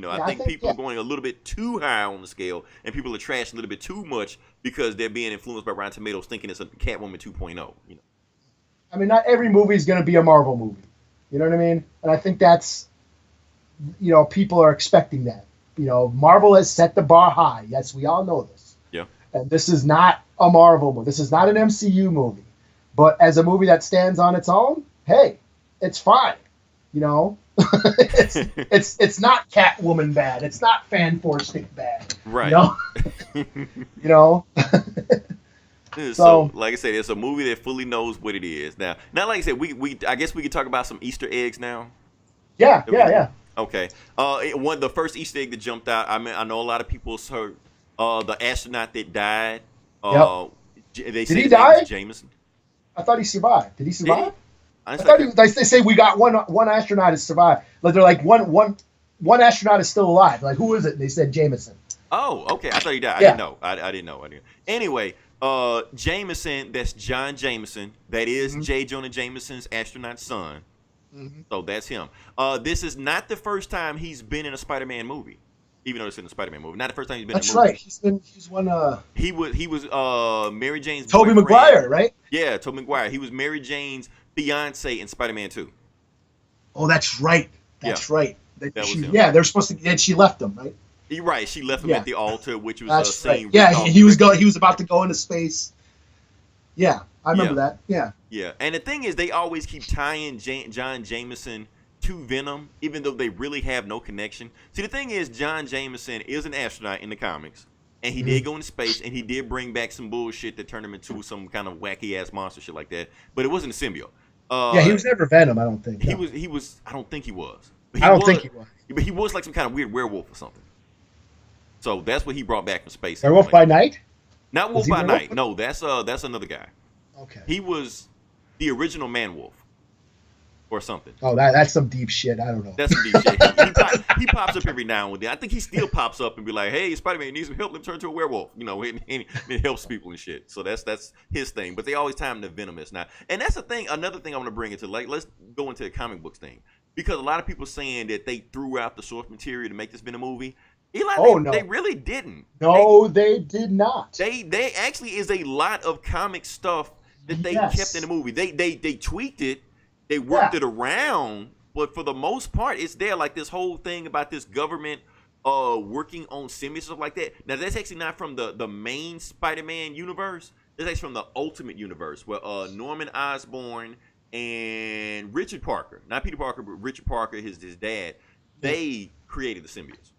I think people are going a little bit too high on the scale, and people are trashing a little bit too much because they're being influenced by Rotten Tomatoes, thinking it's a Catwoman 2.0. I mean, not every movie is going to be a Marvel movie. You know what I mean? And I think that's, people are expecting that. Marvel has set the bar high. Yes, we all know this. Yeah. And this is not a Marvel movie. This is not an MCU movie. But as a movie that stands on its own, hey, it's fine. It's not Catwoman bad. It's not Fan Four Stick bad. Right. So, like I said, it's a movie that fully knows what it is. Now, like I said, I guess we could talk about some Easter eggs now. Yeah. Okay. The first Easter egg that jumped out. I mean, I know a lot of people heard the astronaut that died. Did They he die? Jameson. I thought he survived. Did he survive? I I just thought like they say we got one astronaut has survived. Like they're like one astronaut is still alive. Like who is it? And they said Jameson. oh, okay. I thought he died. I didn't Yeah. know. I didn't know. I didn't. Anyway, Jameson. That's John Jameson. That is Mhm. J. Jonah Jameson's astronaut son. Mhm. So that's him. This is not the first time he's been in a Spider-Man movie, even though it's in a Spider-Man movie. Not the first time he's been That's in a movie. right. He's one He was Mary Jane's Tobey boyfriend. Maguire, right? Yeah, Tobey Maguire. He was Mary Jane's fiance in Spider-Man 2. Oh, that's right. That's right. That was him. Yeah, they're supposed to. And she left him, right? You're right. She left him Yeah. at the altar, which was That's a scene. right. ripped Yeah, off he was directly. He was about to go into space. Yeah, I remember Yeah. that. Yeah. Yeah, and the thing is, they always keep tying John Jameson to Venom, even though they really have no connection. See, the thing is, John Jameson is an astronaut in the comics, and he did go into space, and he did bring back some bullshit that turned him into some kind of wacky ass monster shit like that. But it wasn't a symbiote. Yeah, he was never Venom, I don't think. He No. was. He was. I don't think he was. But I don't think he was. But he was like some kind of weird werewolf or something. So that's what he brought back from space. Werewolf by Night? Not Was Wolf he by werewolf? Night. No, that's another guy. Okay. He was the original Man Wolf, or something. Oh, that's some deep shit. I don't know. That's some deep shit. He pops up every now and then. I think he still pops up and be like, "Hey, Spider-Man needs some help. Let him turn into a werewolf." You know, and it helps people and shit. So that's his thing. But they always tie him to venomous now. And that's the thing. Another thing I want to bring into, like, let's go into the comic books thing, because a lot of people saying that they threw out the source material to make this Venom movie. Eli, No. they really didn't. No, they did not. They actually is a lot of comic stuff that they Yes. kept in the movie. They tweaked it, they worked it around, but for the most part, it's there. Like this whole thing about this government working on symbiotes, stuff like that. Now that's actually not from the main Spider-Man universe. That's actually from the Ultimate Universe, where Norman Osborn and Richard Parker, not Peter Parker, but Richard Parker, his dad, they created the symbiotes.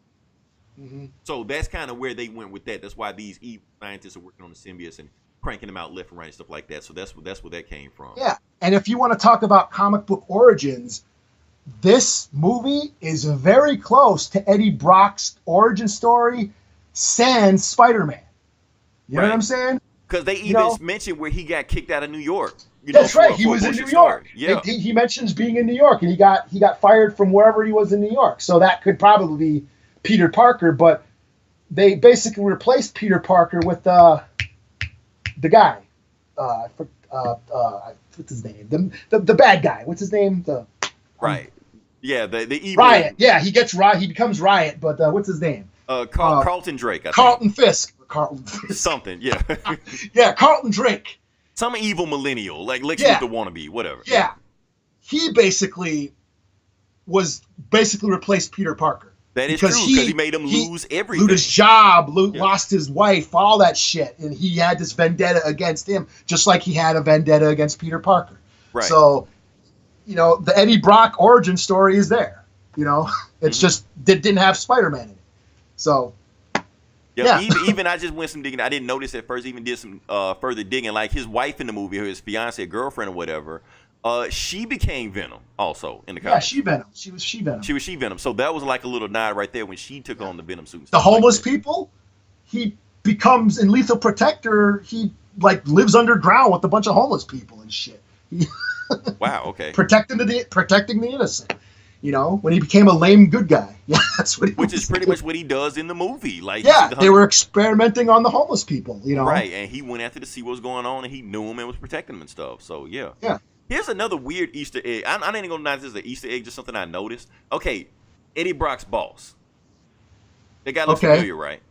Mm-hmm. So that's kind of where they went with that. That's why these evil scientists are working on the symbiotes and cranking them out left and right and stuff like that. So that's where that came from. Yeah, and if you want to talk about comic book origins, this movie is very close to Eddie Brock's origin story, sans Spider-Man. You know what I'm saying? Because they even mentioned where he got kicked out of New York. That's right. He was in New York. Yeah. He mentions being in New York, and he got fired from wherever he was in New York. So that could probably be Peter Parker, but they basically replaced Peter Parker with the guy. What's his name? The bad guy. What's his name? Right. Yeah, the evil. Riot. Yeah, he becomes Riot, but what's his name? Carlton Drake. Carlton Fisk. Carlton Fisk. Something, yeah. Yeah, Carlton Drake. Some evil millennial, like Lex Yeah. Luthor wannabe, whatever. Yeah. He basically replaced Peter Parker. That is true, because he made him lose everything. Lose his job, lost his wife, all that shit. And he had this vendetta against him, just like he had a vendetta against Peter Parker. Right. So, the Eddie Brock origin story is there. It's just didn't have Spider-Man in it. So, yeah. Even I just went some digging. I didn't notice at first. Even did some further digging. Like his wife in the movie, or his fiance, girlfriend, or whatever. She became Venom also in the comics. Yeah, She-Venom. She was She-Venom. She was She-Venom. So that was like a little nod right there when she took on the Venom suit. The homeless people, he becomes in Lethal Protector. He lives underground with a bunch of homeless people and shit. Wow. Okay. protecting the innocent. When he became a lame good guy. Yeah, that's what he Which was is pretty doing. much what he does in the movie. Like, yeah, they were experimenting on the homeless people. Right, and he went after to see what was going on, and he knew him and was protecting them and stuff. So yeah. Yeah. Here's another weird Easter egg. I ain't gonna deny this is an Easter egg, just something I noticed. Okay, Eddie Brock's boss. That guy looks familiar, right?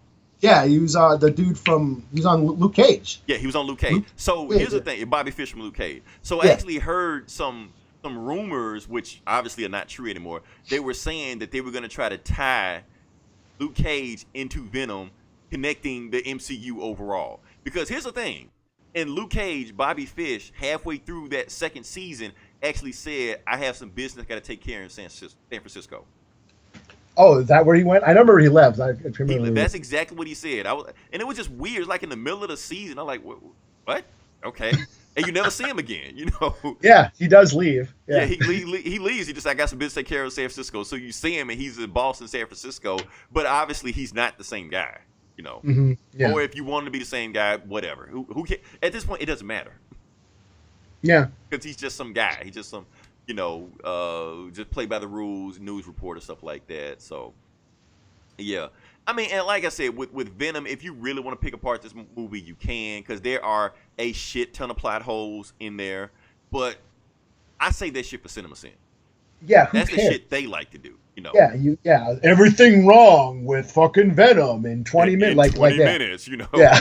Yeah, he was the dude he was on Luke Cage. Yeah, he was on Luke Cage. So here's the thing, Bobby Fish from Luke Cage. So I actually heard some rumors, which obviously are not true anymore. They were saying that they were gonna try to tie Luke Cage into Venom, connecting the MCU overall. Because here's the thing. In Luke Cage, Bobby Fish, halfway through that second season, actually said, I have some business I got to take care of in San Francisco. Oh, is that where he went? I remember he left. That's exactly what he said. And it was just weird. It's like in the middle of the season. I'm like, what? Okay. And you never see him again, Yeah, he does leave. Yeah, he leaves. He just, I got some business to take care of in San Francisco. So you see him, and he's the boss in San Francisco. But obviously, he's not the same guy. Mm-hmm. Yeah. Or if you want him to be the same guy, whatever. Who at this point, it doesn't matter. Yeah. Because he's just some guy. He's just some, just play by the rules, news reporter, stuff like that. So, yeah. I mean, and like I said, with Venom, if you really want to pick apart this movie, you can, because there are a shit ton of plot holes in there. But I say that shit for cinema sin. Yeah, who That's cares? the shit they like to do, Yeah, everything wrong with fucking Venom in 20 minutes. In 20 minutes, Yeah.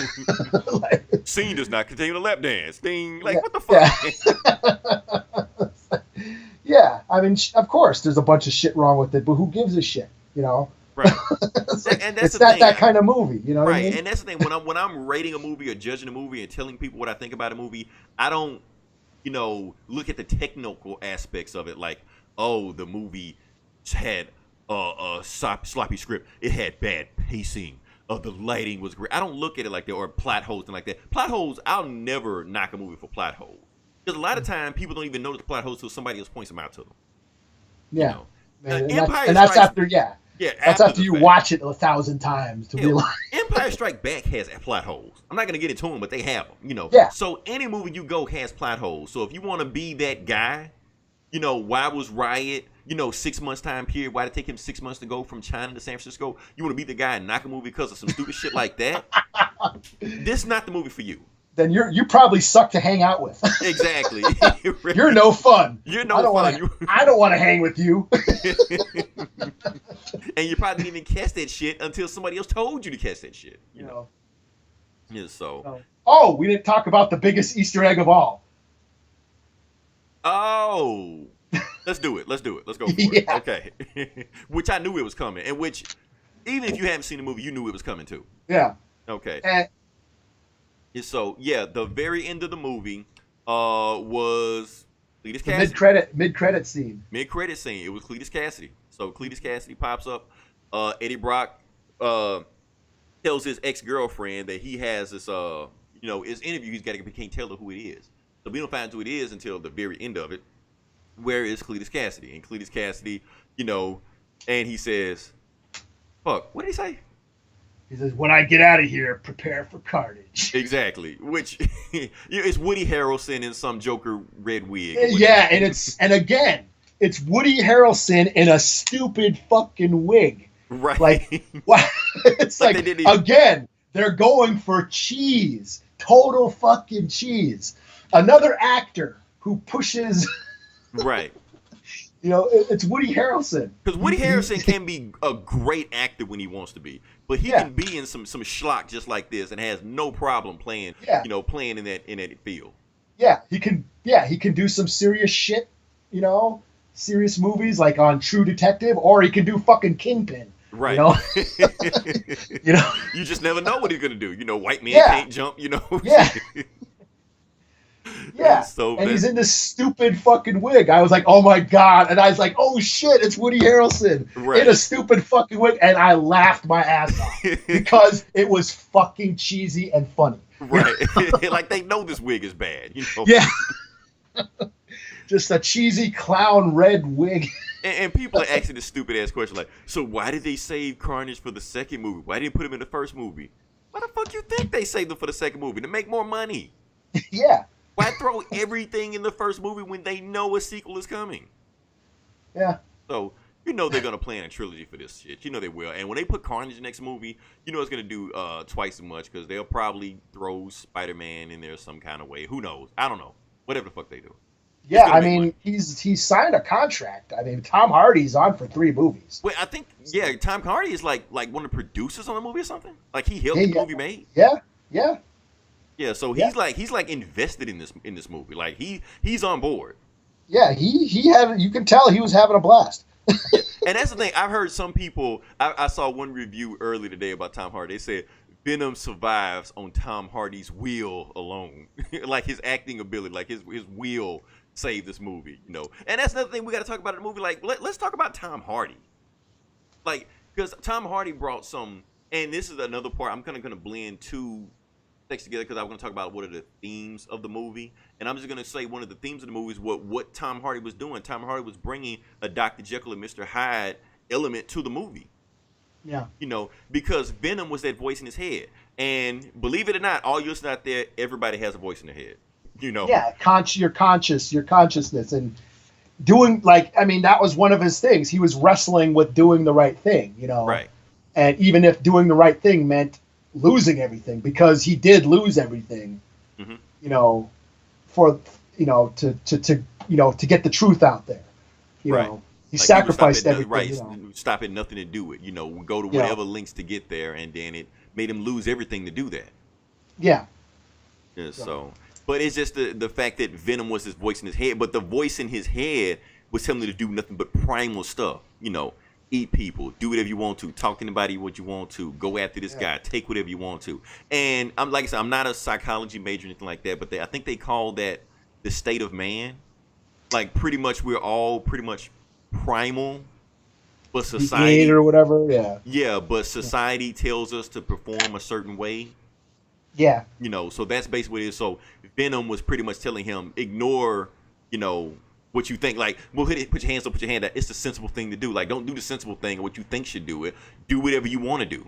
Scene does not contain a lap dance. Thing, what the fuck? Yeah. Yeah, I mean, of course, there's a bunch of shit wrong with it, but who gives a shit, Right. And it's not that kind of movie, Right, what I mean? And that's the thing. When I'm rating a movie or judging a movie and telling people what I think about a movie, I don't, look at the technical aspects of it. Like, oh, the movie had a sloppy script. It had bad pacing. The lighting was great. I don't look at it like that, or plot holes and like that. Plot holes, I'll never knock a movie for plot holes. Because a lot of times people don't even notice the plot holes until somebody else points them out to them. Yeah. And that's after, that's after you fact. Watch it 1,000 times to realize. Empire Strike Back has plot holes. I'm not going to get into them, but they have them, Yeah. So any movie you go has plot holes. So if you want to be that guy, why was Riot, 6 months time period, why did it take him 6 months to go from China to San Francisco? You want to be the guy and knock a movie because of some stupid shit like that? This is not the movie for you. Then you probably suck to hang out with. Exactly. You're no fun. You're no fun. I don't want to hang with you. And you probably didn't even catch that shit until somebody else told you to catch that shit. You know. Yeah, so. Oh, we didn't talk about the biggest Easter egg of all. Oh. Let's do it. Let's go for it. Okay. Which I knew it was coming. And which, even if you haven't seen the movie, you knew it was coming too. Yeah. Okay. And so, the very end of the movie was Cletus Cassidy. Mid-credit scene. Mid-credit scene. It was Cletus Cassidy. So Cletus Cassidy pops up. Eddie Brock tells his ex-girlfriend that he has this, his interview. He can't tell her who it is. So we don't find out who it is until the very end of it. Where is Cletus Cassidy? And Cletus Cassidy, and he says, fuck, what did he say? He says, when I get out of here, prepare for carnage. Exactly. Which, it's Woody Harrelson in some Joker red wig. Yeah, and again, it's Woody Harrelson in a stupid fucking wig. Right. Like, it's like again, they're going for cheese. Total fucking cheese. Another actor who pushes... Right. It's Woody Harrelson. Because Woody Harrelson can be a great actor when he wants to be, but he can be in some schlock just like this and has no problem playing. Playing in that field. Yeah, he can do some serious shit. Serious movies like on True Detective, or he can do fucking Kingpin. Right. You just never know what he's gonna do. White man can't jump. Yeah. Yeah, and he's in this stupid fucking wig. I was like, oh my god. And I was like, oh shit, it's Woody Harrelson in a stupid fucking wig. And I laughed my ass off because it was fucking cheesy and funny. Right. Like they know this wig is bad. Yeah. Just a cheesy clown red wig. And people are asking this stupid ass question like, so why did they save Carnage for the second movie? Why didn't they put him in the first movie? Why the fuck you think they saved him for the second movie? To make more money. Yeah. Why throw everything in the first movie when they know a sequel is coming? Yeah. So, they're going to plan a trilogy for this shit. They will. And when they put Carnage in the next movie, it's going to do twice as much because they'll probably throw Spider-Man in there some kind of way. Who knows? I don't know. Whatever the fuck they do. Yeah, I mean, he's signed a contract. I mean, Tom Hardy's on for 3 movies. Wait, I think, Tom Hardy is like one of the producers on the movie or something? Like, he helped the movie made? Yeah, yeah. Yeah, so he's like invested in this movie. Like he's on board. Yeah, he had, you can tell he was having a blast. And that's the thing. I've heard some people. I saw one review earlier today about Tom Hardy. They said Venom survives on Tom Hardy's will alone, like his acting ability, like his will saved this movie. And that's another thing we got to talk about in the movie. Like let's talk about Tom Hardy. Like because Tom Hardy brought some, and this is another part. I'm kind of gonna blend two together because I'm going to talk about what are the themes of the movie, and I'm just going to say one of the themes of the movie is what Tom Hardy was doing. Tom Hardy was bringing a Dr. Jekyll and Mr. Hyde element to the movie. Yeah. Because Venom was that voice in his head, and believe it or not, all you listeners out there, everybody has a voice in their head. You know. Yeah, your consciousness, and doing, like, I mean, that was one of his things. He was wrestling with doing the right thing, Right. and even if doing the right thing meant losing everything, because he did lose everything, Hmm. For to get the truth out there, Right. he Like he would sacrificed everything, right, stop at nothing to do it. Go to you know, whatever links to get there, and then it made him lose everything to do that. yeah, Yeah, so, so, but it's just the fact that Venom was his voice in his head, but the voice in his head was telling him to do nothing but primal stuff. Eat people, do whatever you want to, talk to anybody what you want to, go after this guy, take whatever you want to. And I'm like I said, I'm not a psychology major or anything like that, but I think they call that the state of man. Like pretty much we're all pretty much primal, but the 8 society, or whatever, yeah, yeah, but society tells us to perform a certain way. yeah, So that's basically what it is. So Venom was pretty much telling him, ignore, what you think. Like, well, put your hands up, put your hand out. It's the sensible thing to do. Like, don't do the sensible thing or what you think should do it. Do whatever you want to do.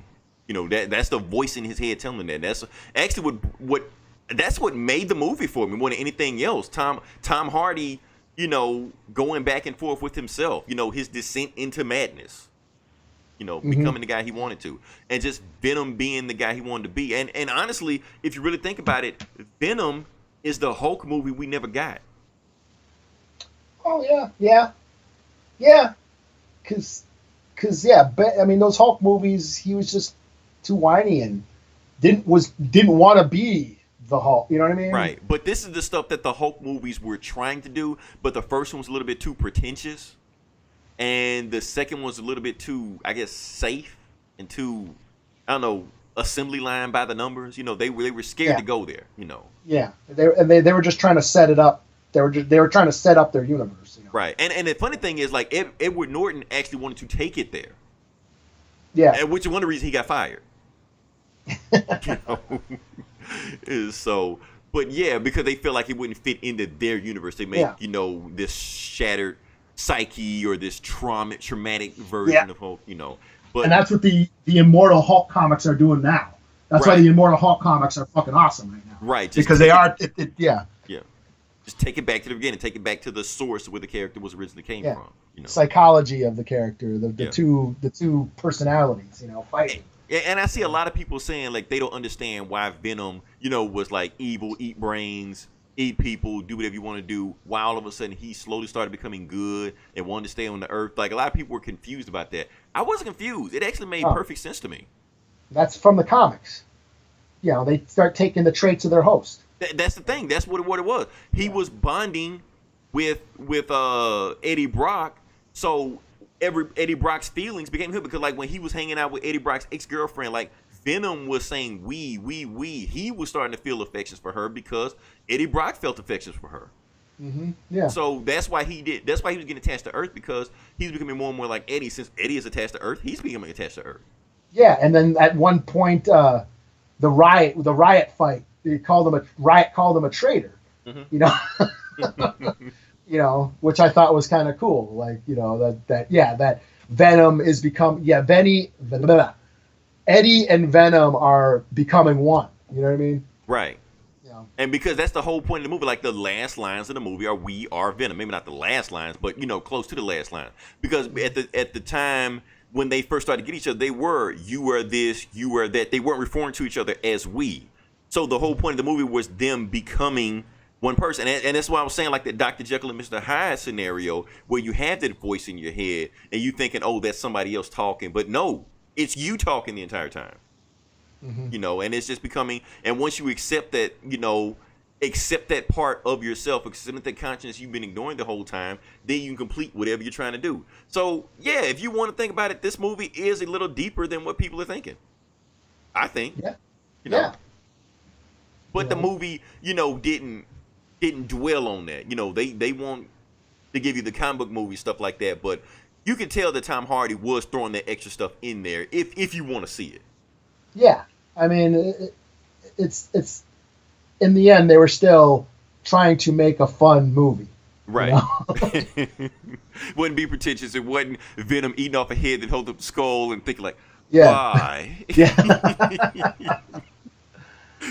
That's the voice in his head telling him that. That's actually that's what made the movie for me more than anything else. Tom Hardy, going back and forth with himself. His descent into madness. Becoming the guy he wanted to, and just Venom being the guy he wanted to be. And honestly, if you really think about it, Venom is the Hulk movie we never got. oh yeah, because I mean, those Hulk movies, he was just too whiny and didn't want to be the Hulk. You know what I mean? Right. But this is the stuff that the Hulk movies were trying to do, but the first one was a little bit too pretentious. And the second was a little bit too, I guess, safe and too, I don't know, assembly line by the numbers. They were scared to go there. Yeah, they were just trying to set it up. They were trying to set up their universe. Right. And the funny thing is, like, Edward Norton actually wanted to take it there. Yeah. And which is one of the reasons he got fired. Is so, but yeah, because they feel like it wouldn't fit into their universe. They make this shattered psyche or this traumatic version of Hulk, But and that's what the Immortal Hulk comics are doing now. That's why the Immortal Hulk comics are fucking awesome right now. Right. Because they are, Yeah. Just take it back to the beginning. Take it back to the source of where the character was originally came from. Psychology of the character, the two personalities, fighting. And I see a lot of people saying like they don't understand why Venom, was like evil, eat brains, eat people, do whatever you want to do. Why all of a sudden he slowly started becoming good and wanted to stay on the earth. Like a lot of people were confused about that. I wasn't confused. It actually made perfect sense to me. That's from the comics. They start taking the traits of their host. That's the thing. That's what it was. He was bonding with Eddie Brock, so Eddie Brock's feelings became him, because like when he was hanging out with Eddie Brock's ex-girlfriend, like Venom was saying we. He was starting to feel affections for her because Eddie Brock felt affections for her. Mm-hmm. Yeah. So that's why he was getting attached to Earth, because he's becoming more and more like Eddie. Since Eddie is attached to Earth, he's becoming attached to Earth. Yeah, and then at one point, the riot fight, called him a traitor. Mm-hmm. Which I thought was kind of cool. Like, that Venom is Eddie and Venom are becoming one. You know what I mean? Right. Yeah. And because that's the whole point of the movie. Like the last lines of the movie are "We are Venom." Maybe not the last lines, but close to the last line. Because at the time when they first started to get each other, they were "you are this, you are that." They weren't referring to each other as "we." So the whole point of the movie was them becoming one person. And that's why I was saying, like, the Dr. Jekyll and Mr. Hyde scenario, where you have that voice in your head and you thinking, oh, that's somebody else talking. But no, it's you talking the entire time. Mm-hmm. And it's just becoming, and once you accept that, accept that part of yourself, accept that consciousness you've been ignoring the whole time, then you can complete whatever you're trying to do. So, yeah, if you want to think about it, this movie is a little deeper than what people are thinking, I think. Yeah. Yeah. But the movie, didn't dwell on that. They want to give you the comic book movie stuff like that, but you can tell that Tom Hardy was throwing that extra stuff in there if you want to see it. Yeah, I mean, it's in the end they were still trying to make a fun movie. Right. Wouldn't be pretentious. It wasn't Venom eating off a head that holds up the skull and thinking like, why? Yeah.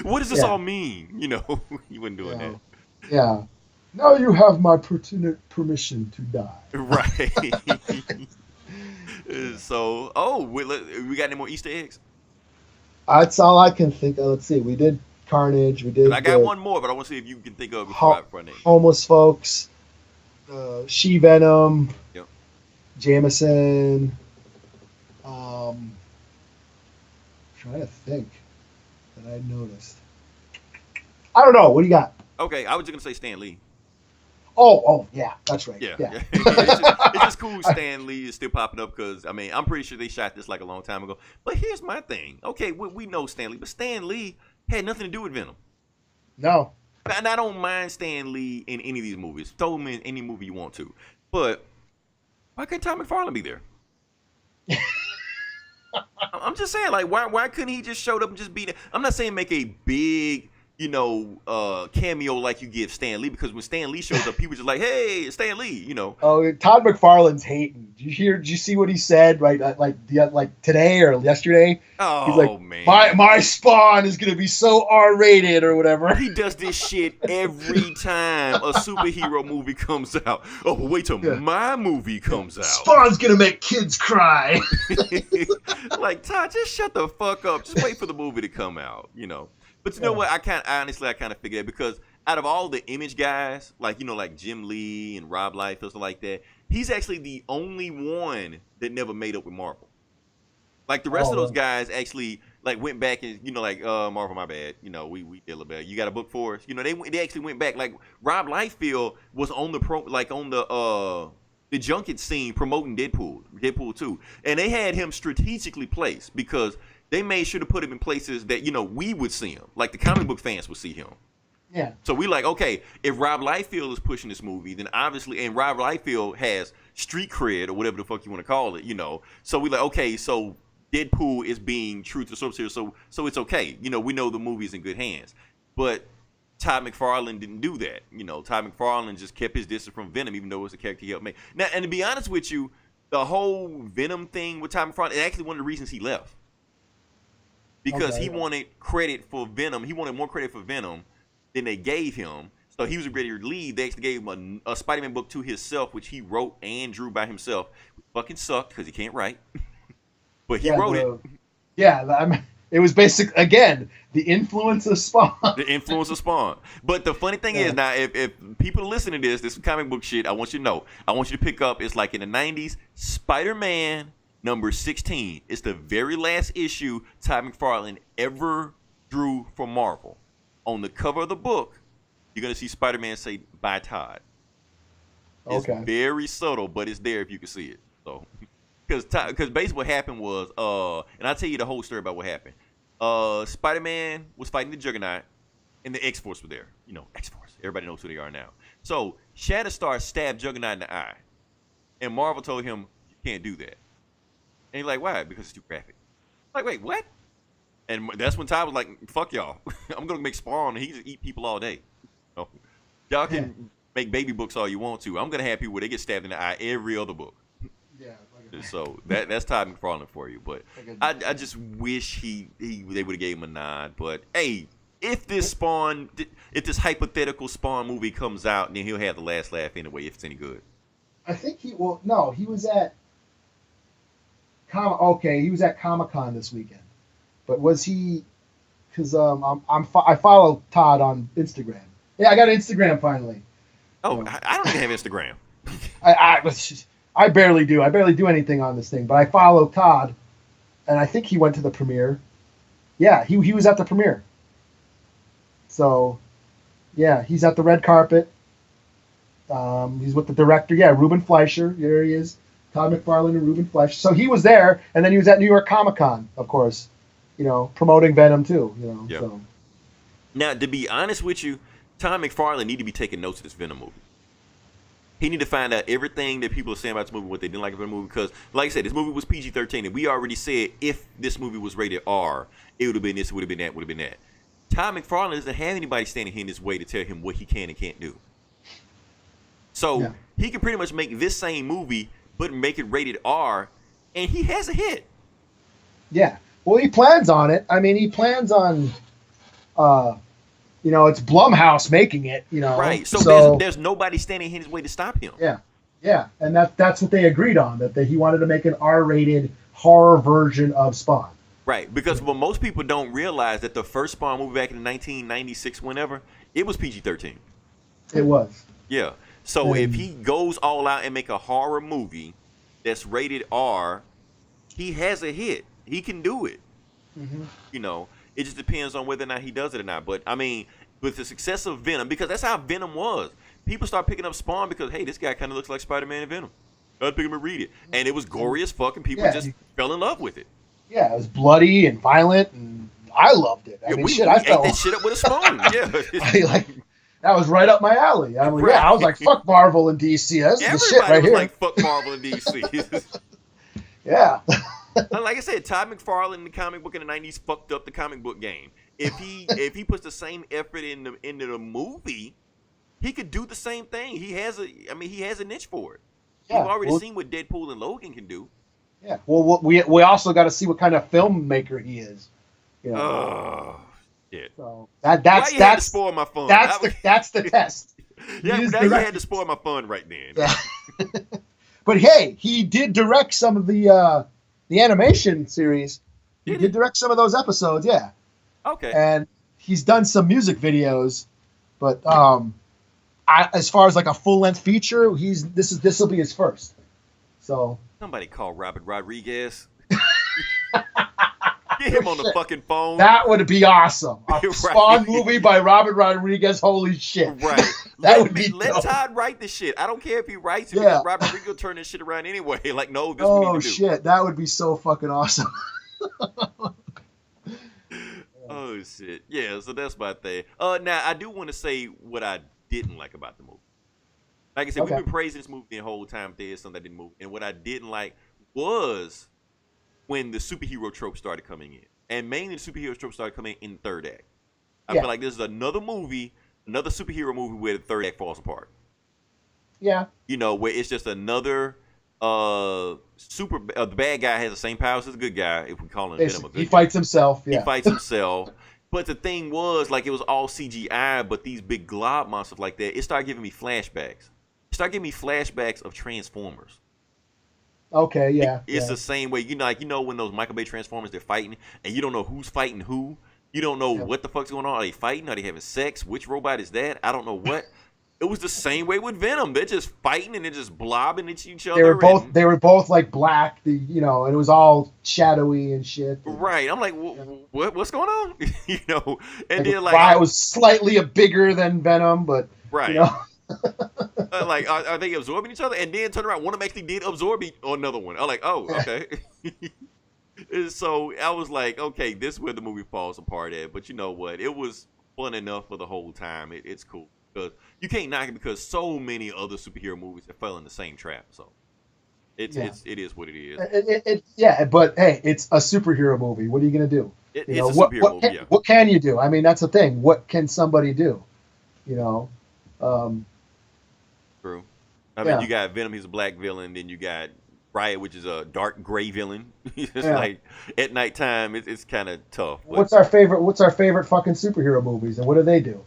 What does this all mean? You wasn't doing that. Yeah. Now you have my permission to die. Right. Yeah. So, we got any more Easter eggs? That's all I can think of. Let's see. We did Carnage. We 'Cause I did got one more, but I want to see if you can think of it before I name. homeless folks. She Venom. Yep. Jameson. Trying to think that I noticed. I don't know. What do you got? Okay, I was just gonna say Stan Lee. Oh, yeah, that's right. Yeah. Yeah. It's just cool Stan Lee is still popping up because, I mean, I'm pretty sure they shot this like a long time ago. But here's my thing. Okay, we know Stan Lee, but Stan Lee had nothing to do with Venom. No. And I don't mind Stan Lee in any of these movies. Throw him in any movie you want to. But why couldn't Tom McFarlane be there? I'm just saying, like, why couldn't he just showed up and just be there? I'm not saying make a big, cameo like you give Stan Lee, because when Stan Lee shows up, people just like, hey, it's Stan Lee, Oh, Todd McFarlane's hating. Did you see what he said? Right, like today or yesterday? Oh, he's like, man. my Spawn is gonna be so R-rated or whatever. He does this shit every time a superhero movie comes out. Oh, wait till my movie comes out. Spawn's gonna make kids cry. Like, Todd, just shut the fuck up. Just wait for the movie to come out, But you know what? I honestly kind of figured that, because out of all the Image guys, like Jim Lee and Rob Liefeld, stuff like that, he's actually the only one that never made up with Marvel. Like the rest of those guys actually went back and Marvel, my bad. We did a little bit. You got a book for us? They actually went back. Like Rob Liefeld was on the junket scene promoting Deadpool 2, and they had him strategically placed because they made sure to put him in places that we would see him, like the comic book fans would see him. Yeah. So we like, okay, if Rob Liefeld is pushing this movie, then obviously, and Rob Liefeld has street cred or whatever the fuck you want to call it, So we like, okay, so Deadpool is being true to the source here, so it's okay. We know the movie's in good hands. But Todd McFarlane didn't do that. Todd McFarlane just kept his distance from Venom, even though it was a character he helped make. Now, and to be honest with you, the whole Venom thing with Todd McFarlane is actually one of the reasons he left. Because he wanted credit for Venom. He wanted more credit for Venom than they gave him. So he was ready to leave. They actually gave him a Spider-Man book to himself, which he wrote and drew by himself. It fucking sucked because he can't write. But he wrote it. Yeah, it was basic, again, the influence of Spawn. The influence of Spawn. But the funny thing is, now, if people listen to this comic book shit, I want you to know. I want you to pick up, it's like in the 90s, Spider-Man number 16. It's the very last issue Todd McFarlane ever drew for Marvel. On the cover of the book, you're going to see Spider-Man say, "Bye, Todd." It's very subtle, but it's there if you can see it. So, because basically what happened was, and I'll tell you the whole story about what happened. Spider-Man was fighting the Juggernaut, and the X-Force were there. X-Force. Everybody knows who they are now. So, Shatterstar stabbed Juggernaut in the eye. And Marvel told him, you can't do that. And he's like, why? Because it's too graphic. Like, wait, what? And that's when Todd was like, fuck y'all. I'm going to make Spawn, and he just eat people all day. Y'all can make baby books all you want to. I'm going to have people where they get stabbed in the eye every other book. Yeah. So that's Todd McFarlane for you. But I just wish they would have gave him a nod. But, hey, if this hypothetical Spawn movie comes out, then he'll have the last laugh anyway, if it's any good. I think he was at he was at Comic-Con this weekend. But was he? Because I follow Todd on Instagram. Yeah, I got an Instagram finally. Oh, I don't even have Instagram. I barely do. I barely do anything on this thing. But I follow Todd, and I think he went to the premiere. Yeah, he was at the premiere. So, yeah, he's at the red carpet. He's with the director. Yeah, Ruben Fleischer. There he is. Todd McFarlane and Ruben Fleischer. So he was there, and then he was at New York Comic-Con, of course. Promoting Venom too. Yeah. So. Now, to be honest with you, Todd McFarlane need to be taking notes of this Venom movie. He need to find out everything that people are saying about this movie, what they didn't like about the movie, because, like I said, this movie was PG-13, and we already said if this movie was rated R, it would have been this, it would have been that, would have been that. Todd McFarlane doesn't have anybody standing here in his way to tell him what he can and can't do. So he can pretty much make this same movie, but make it rated R, and he has a hit. Yeah. Well, he plans on it. I mean, he plans on it's Blumhouse making it. Right. So, there's nobody standing in his way to stop him. Yeah, and that's what they agreed on. That he wanted to make an R-rated horror version of Spawn. Right, because what most people don't realize that the first Spawn movie back in 1996, whenever, it was PG-13. It was. Yeah. So if he goes all out and make a horror movie that's rated R, he has a hit. He can do it. Mm-hmm. It just depends on whether or not he does it or not. But I mean, with the success of Venom, because that's how Venom was. People start picking up Spawn because, hey, this guy kind of looks like Spider-Man and Venom. I'd pick him and read it, and it was gory as fuck, and people just fell in love with it. Yeah, it was bloody and violent, and I loved it. I ate that shit up with a spoon. Yeah, that was right up my alley. I was like, fuck Marvel and DC. This is the shit right here. Like, fuck Marvel and DC. Yeah. Like I said, Todd McFarlane in the comic book in the 90s fucked up the comic book game. If he puts the same effort into the movie, he could do the same thing. He has a niche for it. Yeah, we've already seen what Deadpool and Logan can do. Yeah. Well, we also got to see what kind of filmmaker he is. Oh, shit. So that's had to spoil my fun. That's the test. Yeah, now you had to spoil my fun right then. Yeah. But hey, he did direct some of the animation series. He did direct some of those episodes. Yeah. Okay. And he's done some music videos, but as far as like a full length feature, this will be his first. So somebody call Robert Rodriguez. Get him on the fucking phone. That would be awesome. A Spawn movie by Robert Rodriguez. Holy shit. Right. Let Todd write the shit. I don't care if he writes it. Yeah. Because Robert Rodriguez will turn this shit around anyway. Like, no, this we need to do. Shit. That would be so fucking awesome. Oh shit. Yeah, so that's my thing. Now I do want to say what I didn't like about the movie. Like I said, we've been praising this movie the whole time. There's something that didn't move. And what I didn't like was when the superhero trope started coming in. And mainly the superhero trope started coming in the third act. I feel like this is another superhero movie where the third act falls apart. Yeah. Where it's just another the bad guy has the same powers as the good guy, if we call him Venom a good guy. He fights himself. Yeah. He fights himself. But the thing was, like, it was all CGI, but these big glob monsters like that, it started giving me flashbacks. It started giving me flashbacks of Transformers. Okay, yeah. It's the same way. When those Michael Bay Transformers, they're fighting, and you don't know who's fighting who. You don't know what the fuck's going on. Are they fighting? Are they having sex? Which robot is that? I don't know what. It was the same way with Venom. They're just fighting and they're just blobbing at each other. They were both like black, and it was all shadowy and shit. Right. I'm like, what's going on? And then like, was slightly bigger than Venom, but right. Like, are they absorbing each other? And then turn around, one of them actually did absorb another one. I'm like, oh, okay. So I was like, okay, this is where the movie falls apart at. But you know what? It was fun enough for the whole time. It's cool. Because you can't knock it because so many other superhero movies have fell in the same trap. So it is what it is. But hey, it's a superhero movie. What are you gonna do? It's a superhero movie. What can you do? I mean, that's the thing. What can somebody do? True. I mean, you got Venom. He's a black villain. Then you got Riot, which is a dark gray villain. Like at nighttime, it's kind of tough. But What's our favorite fucking superhero movies, and what do they do?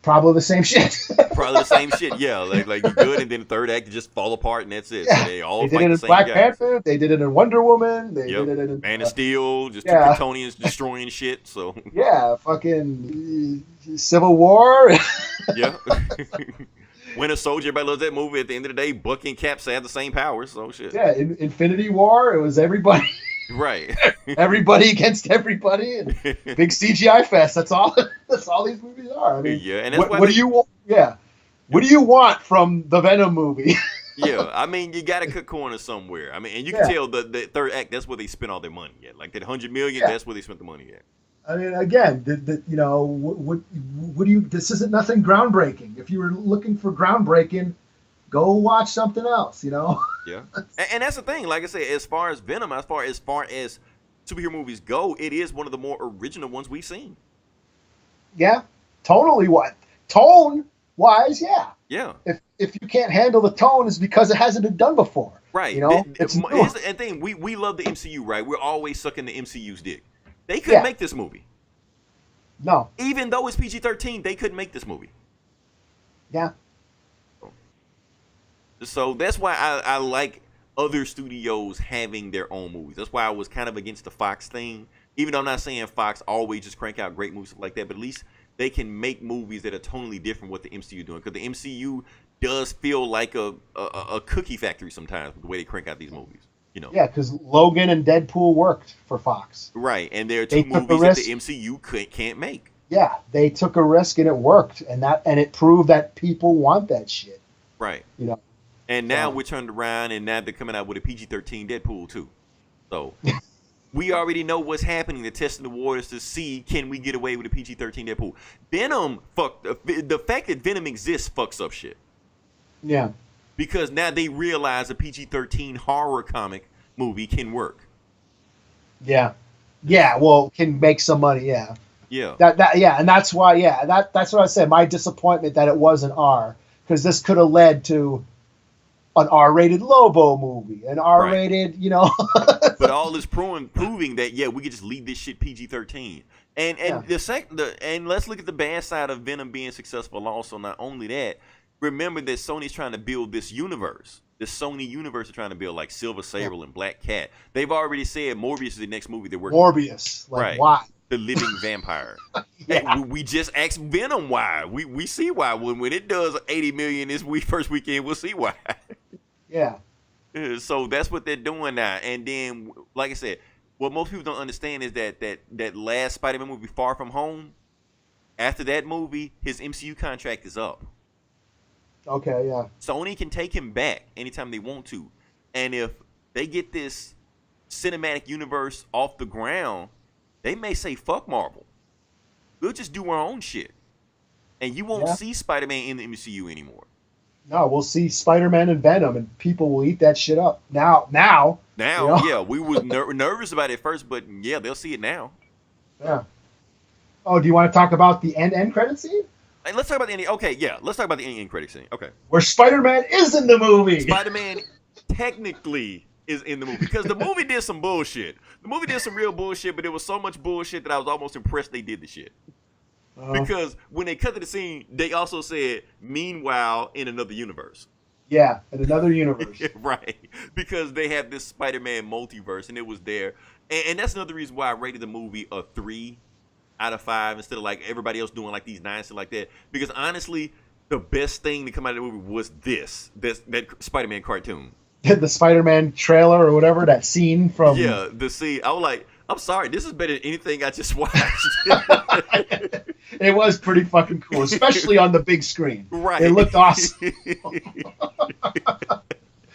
Probably the same shit. Probably the same shit, yeah. Like you're good, and then the third act, you just fall apart, and that's it. Yeah. So they did it in Black Panther. They did it in Wonder Woman. They did it in Man of Steel. Just two Kryptonians destroying shit. So fucking Civil War. Yeah. Winter Soldier. Everybody loves that movie. At the end of the day, Bucky and Cap have the same powers. So shit. Yeah, in Infinity War, it was everybody. Right. Everybody against everybody, and big CGI fest. That's all. That's all these movies are. I mean, and that's what do you want? Yeah. What do you want from the Venom movie? Yeah, I mean, you got to cut corners somewhere. I mean, and you can tell the third act. That's where they spent all their money at. Like that $100 million. That's where they spent the money at. I mean, again, what do you? This isn't nothing groundbreaking. If you were looking for groundbreaking, go watch something else. Yeah, and that's the thing. Like I said, as far as Venom, as far as superhero movies go, it is one of the more original ones we've seen. Yeah, tone-wise, yeah. Yeah. If you can't handle the tone, it's because it hasn't been done before. Right. Here's the thing. We love the MCU, right? We're always sucking the MCU's dick. They couldn't make this movie. No. Even though it's PG-13, they couldn't make this movie. Yeah. So that's why I like other studios having their own movies. That's why I was kind of against the Fox thing. Even though I'm not saying Fox always just crank out great movies like that, but at least they can make movies that are totally different what the MCU doing. Because the MCU does feel like a cookie factory sometimes with the way they crank out these movies. You know. Yeah, because Logan and Deadpool worked for Fox. Right, and there are two movies that the MCU can't make. Yeah, they took a risk and it worked, and it proved that people want that shit. Right. You know. And now we're turned around, and now they're coming out with a PG-13 Deadpool too. So we already know what's happening. They're testing the waters to see can we get away with a PG-13 Deadpool. Venom the fact that Venom exists fucks up shit. Yeah. Because now they realize a PG-13 horror comic movie can work. Yeah. Yeah. Well, can make some money. Yeah. Yeah. Yeah, and that's why. Yeah, that's what I said. My disappointment that it wasn't R, because this could have led to an R-rated Lobo movie, an R-rated, right. You know. But all this proving that we could just leave this shit PG-13. And and let's look at the bad side of Venom being successful. Also, not only that, remember that Sony's trying to build this universe. This Sony universe are trying to build like Silver Sable and Black Cat. They've already said Morbius is the next movie they're working on. Morbius, like right. Why? The living vampire. Yeah. We just asked Venom why. We see why. When it does 80 million this first weekend, we'll see why. Yeah. So that's what they're doing now. And then, like I said, what most people don't understand is that last Spider-Man movie, Far From Home, after that movie, his MCU contract is up. Okay, yeah. Sony can take him back anytime they want to. And if they get this cinematic universe off the ground, they may say, fuck Marvel. We'll just do our own shit. And you won't see Spider-Man in the MCU anymore. No, we'll see Spider-Man and Venom, and people will eat that shit up. Now. You know? Yeah, we were nervous about it first, but yeah, they'll see it now. Yeah. Oh, do you want to talk about the end credit scene? Hey, let's talk about the ending. Okay, yeah, let's talk about the end credit scene. Okay. Where Spider-Man is in the movie. Spider-Man technically is in the movie because the movie did some bullshit. The movie did some real bullshit, but it was so much bullshit that I was almost impressed they did the shit. Because when they cut to the scene, they also said, meanwhile, in another universe. Yeah, in another universe. Right. Because they have this Spider-Man multiverse, and it was there. And that's another reason why I rated the movie a 3 out of 5 instead of like everybody else doing like these 9 and like that. Because honestly, the best thing to come out of the movie was that Spider-Man cartoon. The Spider-Man trailer or whatever, that scene from... Yeah, the scene. I was like, I'm sorry, this is better than anything I just watched. It was pretty fucking cool, especially on the big screen. Right. It looked awesome.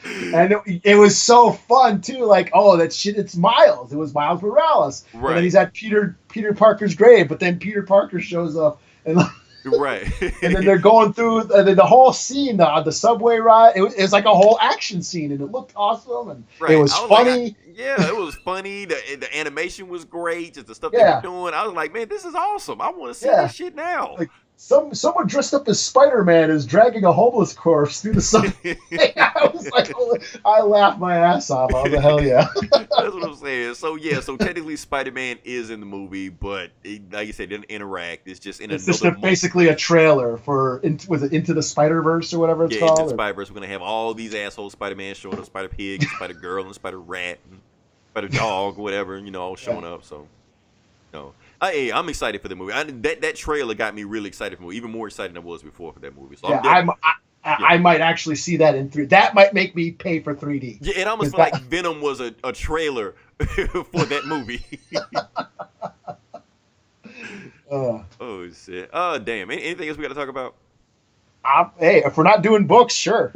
And it was so fun, too. Like, oh, that shit, it's Miles. It was Miles Morales. Right. And then he's at Peter Parker's grave, but then Peter Parker shows up and... Right. And then they're going through the whole scene, the subway ride. It was like a whole action scene, and it looked awesome, and it was funny. It was funny. The animation was great. Just the stuff they were doing. I was like, man, this is awesome. I want to see this shit now. Like, someone dressed up as Spider-Man is dragging a homeless corpse through the subway. I was like, I laughed my ass off. I was like, hell yeah. That's what I'm saying. So technically Spider-Man is in the movie, but like you said, didn't interact. It's just in it's just basically a trailer for was it Into the Spider-Verse or whatever it's called? Into the Spider-Verse. We're gonna have all these assholes Spider-Man showing up, Spider-Pig, Spider-Girl, and Spider-Rat, and Spider-Dog, whatever, all showing up. So I'm excited for the movie. That trailer got me really excited for the movie, even more excited than I was before for that movie. So I might actually see that in 3D. That might make me pay for 3D. Yeah, it almost felt like Venom was a trailer for that movie. Oh, shit. Oh, damn. Anything else we got to talk about? Hey, if we're not doing books, sure.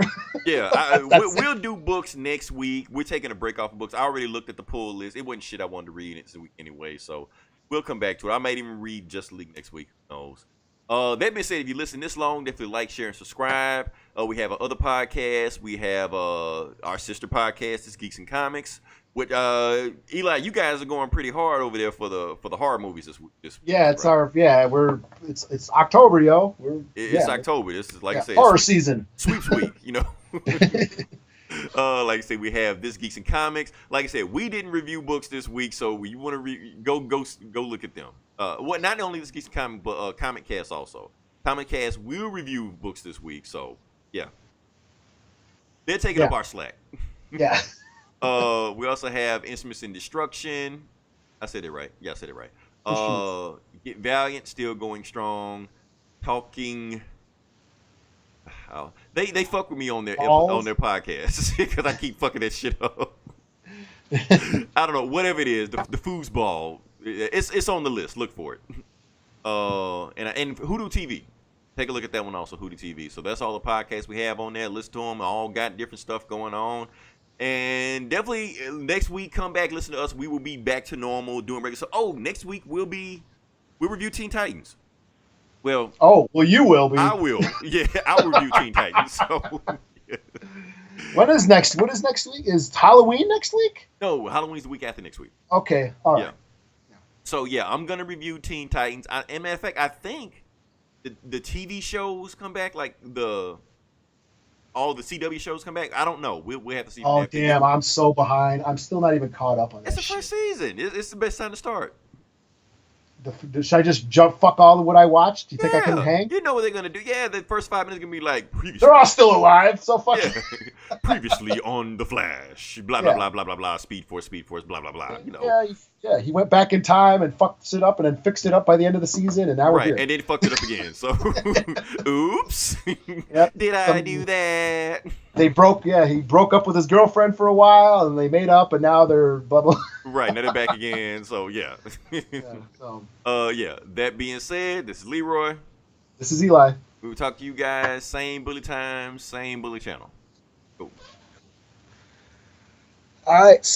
Yeah, we'll do books next week. We're taking a break off of books. I already looked at the pull list. It wasn't shit I wanted to read next week anyway, so we'll come back to it. I might even read Justice League next week. Who knows? That being said, if you listen this long, definitely like, share, and subscribe. We have other podcasts. We have our sister podcast, is Geeks and Comics. With Eli, you guys are going pretty hard over there for the horror movies this week. Yeah, it's it's October, yo. It's October. This is like I said, horror season, sweeps week. Like I said, we have this Geeks and Comics. Like I said, we didn't review books this week, so you want to go look at them. What not only this geeks comic, but Comic Cast also. Comic Cast will review books this week, so yeah, they're taking Yeah. up our slack. Yeah. We also have Instruments in Destruction. I said it right. Yeah, I said it right. Get Valiant still going strong. Talking. They fuck with me on their podcast because I keep fucking that shit up. I don't know, whatever it is, the foosball. It's on the list. Look for it. And Hoodoo TV. Take a look at that one also, Hoodoo TV. So that's all the podcasts we have on there. Listen to them. All got different stuff going on. And definitely next week, come back, listen to us. We will be back to normal doing regular. So, next week we'll review Teen Titans. Well, you will be. I will. Yeah, I'll review Teen Titans. So, yeah. What is next week? Is Halloween next week? No, Halloween's the week after next week. Okay, all right. Yeah. So yeah, I'm gonna review Teen Titans. And matter of fact, I think the TV shows come back, like all the CW shows come back. I don't know. We'll have to see. Oh damn, I'm so behind. I'm still not even caught up on that. It's the first season. It's the best time to start. Should I just fuck all of what I watched? Do you think I can hang? You know what they're gonna do? Yeah, the first 5 minutes gonna be like previously. They're all still alive, so fuck. Yeah. Previously on the Flash, blah blah blah blah blah blah. Speed Force, blah blah blah. You know. Yeah. He went back in time and fucked it up, and then fixed it up by the end of the season, and now we're here. And then fucked it up again. So, oops. Yep. Did I do that? He broke up with his girlfriend for a while, and they made up, and now they're blah blah. Right, now they're back again. So yeah. Yeah. That being said, this is Leroy. This is Eli. We will talk to you guys. Same bully time, same bully channel. Cool. All right. So.